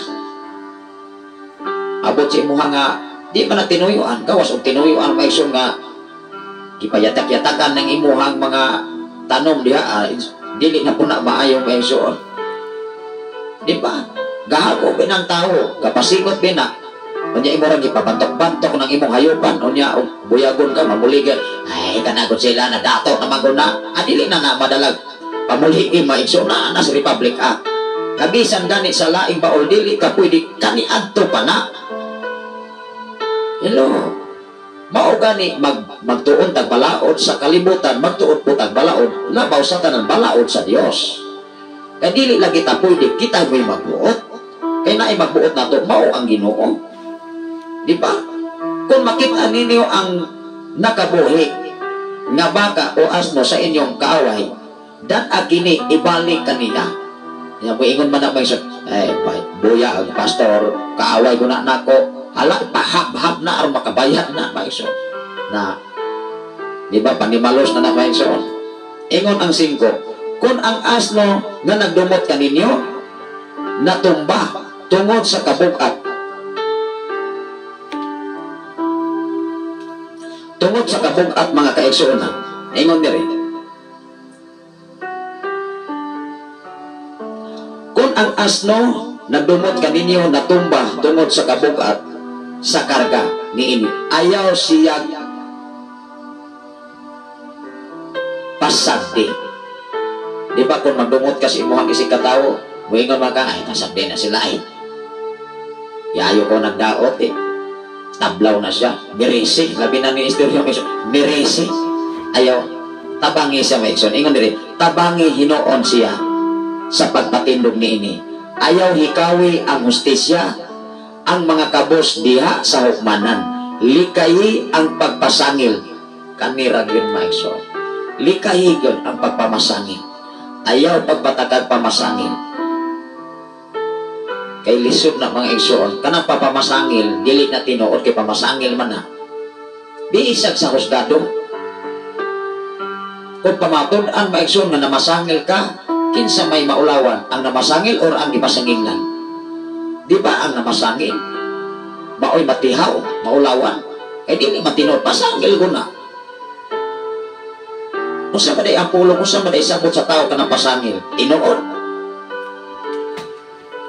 Abot si imuhang nga, di man na tinuyuan. Gawas o tinuyuan maigsuon nga, gipayatak-yatakan ng imuhang mga tanom diha, dili na po na maayong maigsuon. Di ba? Gahago binang tao, kapasigot bina. Unya imo ra gipabantok-bantok ng imong hayupan, unya buyagon ka mamuligan. Ay kanagot sila na dato na maguna. Adili na madalag. Pamuli maigsoon na sa Republic Act. Kabisan gani sa laing baol dili ka pwede kaniadto pa na. Hello. Mao gani magtuon tag balaod sa kalibutan, magtuon po tag balaod, labaw sa tanan balaod sa Dios. Kaya dili lagi ta pwede kita may magbuot. Kaya naay magbuot nato mao ang Ginoo. Di ba? Kung makita ninyo ang nakabuhi nga baka o asno sa inyong kaaway, dan agini ibalik kanila. Yan mo ingon man na may buya ang pastor, kaaway ko na nako. Hala, pahab-hab na aron makabayad na maiso. Na, di ba, panimalos na maiso. Ingon ang 5, kung ang asno nga nagdumot kaninyo, natumba tungod sa kabugat. Tungod sa kabugat mga kaigsuonan. Ingon diri. Kung ang asno nagdumot kaninyo, natumba tungod sa kabugat, sa karga ni ini ayaw siya sagdi. Di ba kung magdungot ka sa imuhang isig katawo, buhingon maka, ay nasagdi na sila eh. Yayo ko nagdaot eh. Tablaw na siya. Mirisi. Labi na ni istorya mo, mirisi. Ayaw. Tabangi siya, Maikson. Ingon diri, tabangi hinoon siya sa pagpatindog ni ini. Ayaw hikawi ang hustisya, ang mga kabos diha sa hukmanan. Likayi ang pagpasangil. Kanirag yun, Maikson. Likayi yun ang pagpamasangil. Ayaw pagpatakag pamasangil. Kay lisod na mga igsoon, kanang papamasangil, dili na tinuod kay pamasangil man na. Biisag sa husgado. Kung pamatod ang maigsoon nga namasangil ka, kinsa may maulawan, ang namasangil or ang ipasanginglan? Di ba ang namasangil? Maoy matihaw, maulawan. Eh dili matinod, pasangil ko na. Kung sa maday ang pulong, kung sa maday sabot sa tao ka ng pasangil, tinuod.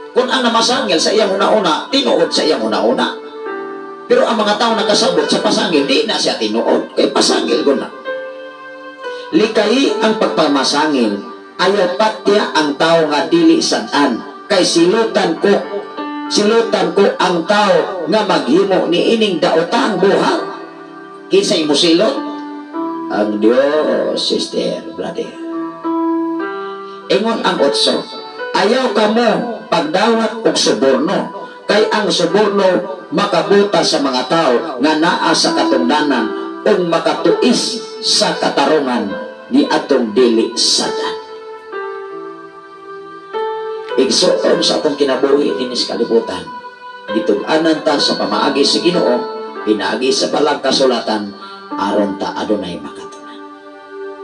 Kung ang namasangil sa iyang una-una, tinuod sa iyang una-una. Pero ang mga tao nakasabot sa pasangil, di na siya tinuod. Kaya pasangil ko na. Likayi ang pagpamasangil, ayaw patya ang tao nga dili sadaan. Kay silutan ko ang tao nga maghimo ni ining daotang buhat. Kinsa imo silot? Ang Diyos, sister, brother. Ingon ang otso, ayaw ka mo pagdawat og suborno, kay ang suborno makabuta sa mga tao nga naa sa katungdanan o makatuis sa katarungan ni atong dili sadan. Igsuon sa atong kinabuhi dinis kalibutan, gitug-anan ta sa pamaagi sa Ginoo, pinaagi sa balang kasulatan aron ta adunay makatunan.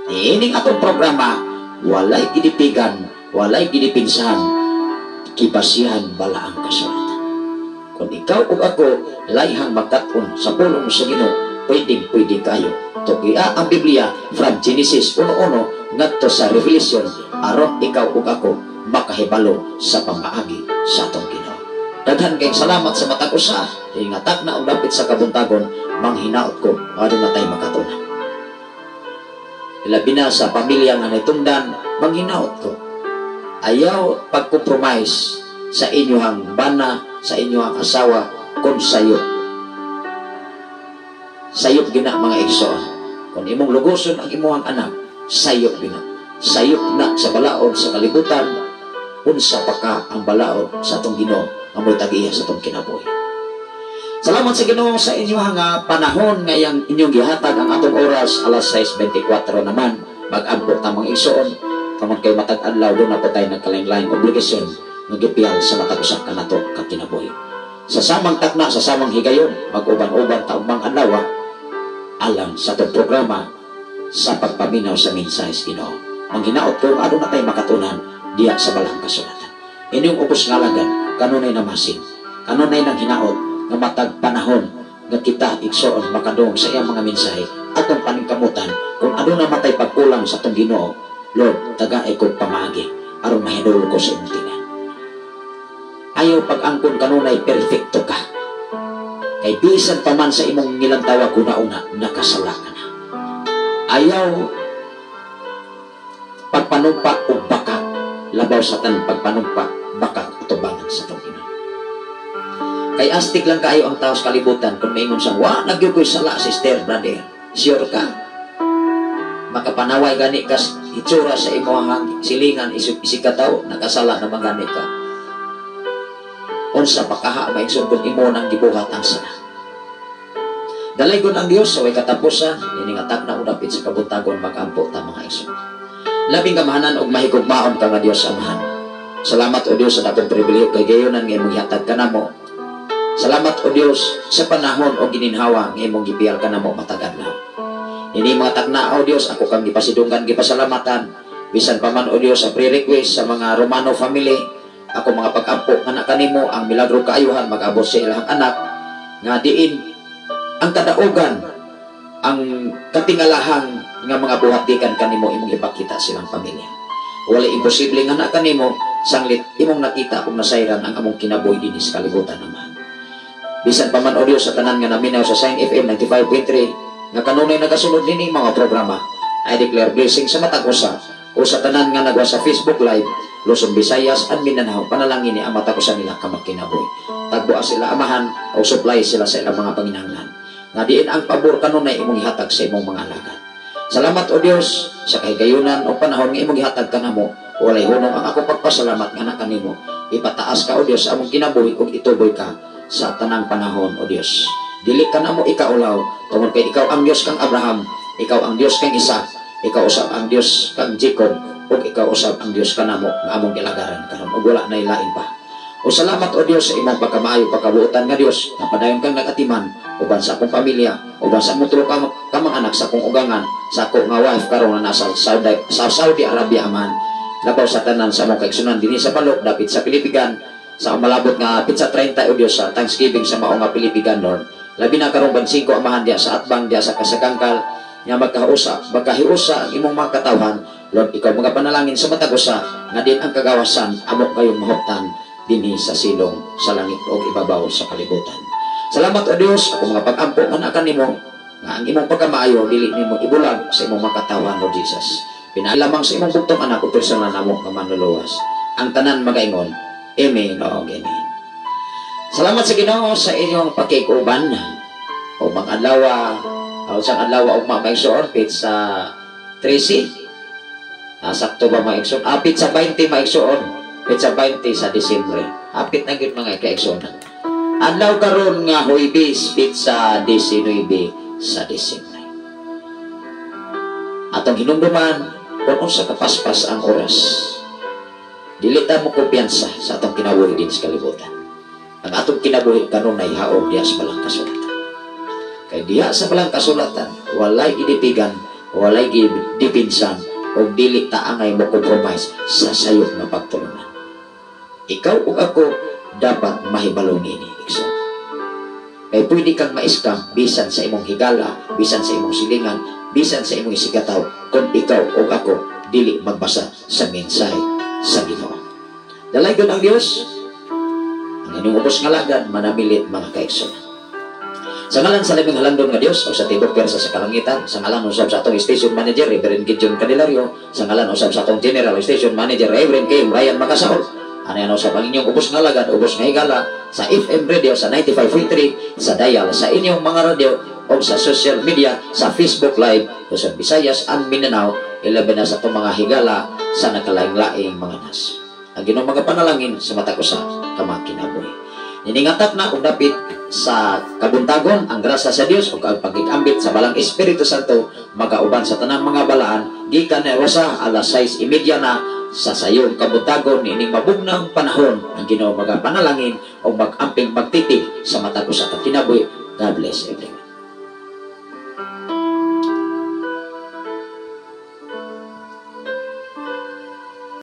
Ining atong programa walay gidipigan, walay gidipinsan, kibasihan bala ang kasulatan. Kung ikaw o ako layhang magkaton sa pulong sa Ginoo, pwede kayo. Tukia ang Biblia from Genesis 1:1 ngadto sa Revelation aron ikaw o ako makahibalo sa pamaagi sa atong Ginoo. Daghan kayong salamat sa matag usa. Ingatak na og dapit sa kabuntagon, manghinaot ko adto na tay makatunan. Ilabi na sa pamilya nga natungdan, manghinaot ko. Ayaw pag-compromise sa inyong bana, sa inyong asawa, kung sayop. Sayop gina mga igsoon. Kung imong lugoson ang imong anak, sayop gina. Sayop na sa balaod sa kalibutan, unsa pa ka ang balaod sa atong Ginoo, amoy tag-iya sa atong kinabuhi. Salamat sa Ginoo sa inyong panahon ngayang inyong gihatag ang atong oras, alas 6:24 naman, mag-ambot na mga igsoon. Kamang kay matag adlaw doon na po tayo nagkalain-laing obligasyon nagipiyal sa matag-usak ka na to katinabuhi. Sa samang takna, sa samang higayon, mag-uban-uban taumang adlaw alang sa itong programa sa pagpaminaw sa mensahe sa Ginoo. Ang hinaot ko, ano na tayo makatunan diya sa balang kasulatan. Inyong ubos ngalagan, kanunay na masin, kanunay ng hinaot nga matag panahon nga kita igsoon makadong sa iyang mga mensahe atong paningkamutan kung ano na matay pagkulang sa itong Ginoo. Lord, tagaay ko pamagi aron mahidol ko sa imong tingan. Ayaw pag-angkon kanunay perfecto ka. Kay bisan pa man sa imong nilantawa kuna-una, nakasala ka na. Ayaw pagpanumpa o bakak, labaw sa tan pagpanumpa, bakak utubangan sa itong Ginoo. Kay astig lang kayo ang tao sa kalibutan kung maingon siyang, wa, nagyo ko'y sala, sister, brother. Sure ka? Makapanaway gani ka itsura sa imong silingan isikataw nakasala na magani ka. Unsa pakaha maigsoon kun imo nang gibuhat ang sala. Dalaygon ang Dios sa way katapusan ining atak na udapit sa kabuntagon mag-ampo ta mga igsoon. Labing kamahanan og mahigugmaon ka nga Dios amahan. Salamat o Dios sa dakong pribilehiyo kay gayonan nga imong gihatag kanamo. Salamat o Dios sa panahon o gininhawa nga imong gipiyal kanamo matag adlaw. Ini mga takna o Dios, ako kang gipasidunggan, gipasalamatan. Bisan pa man o Dios sa pre-request sa mga Romano family, ako mga pag-ampo anak kanimo ang milagro kaayuhan mag-abot sa ilang anak nga diin ang kadaugan, ang katingalahang nga mga buhatikan kanimo imong ipakita silang pamilya. Wala imposible nga anak kanimo sanglit imong nakita kung nasayran ang among kinabuhi dinhi sa kalibutan naman. Bisan pa man o Dios sa tanan nga naminaw sa Sign FM 95.3 nga kanunay nagasunod nini mga programa, I declare blessing sa matag usa o sa tanan nga nagwa sa Facebook Live, Luzon, Visayas, and Mindanao. Panalangin ni ang matag usa nila kamakinaboy. Tagboa sila amahan o supply sila sa ilang mga panginahanglan. Nga diin ang pabor kanunay imong ihatag sa imong mga alagad. Salamat o Dios sa kahigayunan o panahon nga imong ihatag kanamo. Walay hunong ang ako pagpasalamat nga na kanimo. Ipataas ka o Dios among kinabuhi ug ituboy ka sa tanang panahon o Dios. Dili ka namo ikaulaw tungod kay ikaw ang Dios kang Abraham, ikaw ang Dios kang Isaac, ikaw usab ang Dios kang Jacob, ug ikaw usab ang Dios kanamo nga among gilagaran karon ug wala nay lain pa. O salamat o Dios sa imong pagkamaayo pagkabuotan nga Dios na padayon kang nagatiman uban sa akong pamilya, uban sa among tulo ka mga anak sa akong ugangan, sa ako nga wife karon na nasa Saudi Arabia man. Labaw sa tanan sa among kaigsunan dinhi sa Balok dapit sa Pilipigan sa malabot nga pizza 30 o Dios sa Thanksgiving sa mao nga Pilipigan Lord. Labi na karong bansingko amahan dia sa atbang dia sa kasagangkal nga magkahiusa ang imong mga katawhan. Lord, ikaw mga panalangin sa matag usa nga din ang kagawasan amo kayong mahuptan dinhi sa silong sa langit o ibabaw sa kalibutan. Salamat o Dios ako mga pag-ampo nga na kanimo nga ang imong pagkamaayo dili nimo ibulag sa imong mga katawhan Lord Jesus. Pinalamang sa imong bugtong anak o personal namo nga manluluwas. Ang tanan magaingon. Amen o amen. Salamat sa Ginoo sa inyong pakikuban o mga adlaw o sa adlaw og maigsoon pit sa 13. Sakto ba maigsoon? Pit sa 20 maigsoon. Pit sa 20 sa Disyembre. Apit na gyud mga kaigsoon. Adlaw karon nga Huwebes pit sa 19 sa Disyembre. Atong hinumduman kung unsa kapaspas ang oras. Dilitan mo kumpiyansa sa atong kinabuhi din sa kalibutan. Ang atong kinabuhi kanunay haog diha sa balang kasulatan. Kay diha sa balang kasulatan, walay idipigan, walay dipinsan, o dili taangay mo compromise sa sayop na pagtulunan. Ikaw ug ako dapat mahibalo niini, igsoon. Kay pwede kang maiskam bisan sa imong higala, bisan sa imong silingan, bisan sa imong isigataw, kung ikaw ug ako dili magbasa sa mensahe sa Ginoo. Dalaygon ang Dios. Ang inyong ubos nga lagad manamilit mga kaigsoon. Sa ngalan sa labing halandon nga Dios o sa tibok persa sa kalangitan, sa ngalan usab sa atong station manager Reverend Gideon Candelario, sa ngalan usab sa atong general station manager Reverend K. Brian Macasaol, ano usab ang inyong ubos nga lagad, ubos nga higala sa FM radio sa 95.3 sa dial sa inyong mga radio o sa social media sa Facebook Live Luzon, Visayas and Mindanao, ilabi na sa itong mga higala sa nakalaing-laing mga nas. Ang Ginoo mga panalangin sa mata ko sa kamakinabuhi. Niningatak na kung dapit sa kabuntagon ang grasya sa Dios o ang pagigambit sa balang Espiritu Santo magauban sa tanang mga balaan gikan na rosa alas 6:30 na sa sayong kabuntagon niining mabugnang panahon. Ang Ginoo mga panalangin o mag-amping magtitib sa mata ko sa kinabuhi. God bless everyone.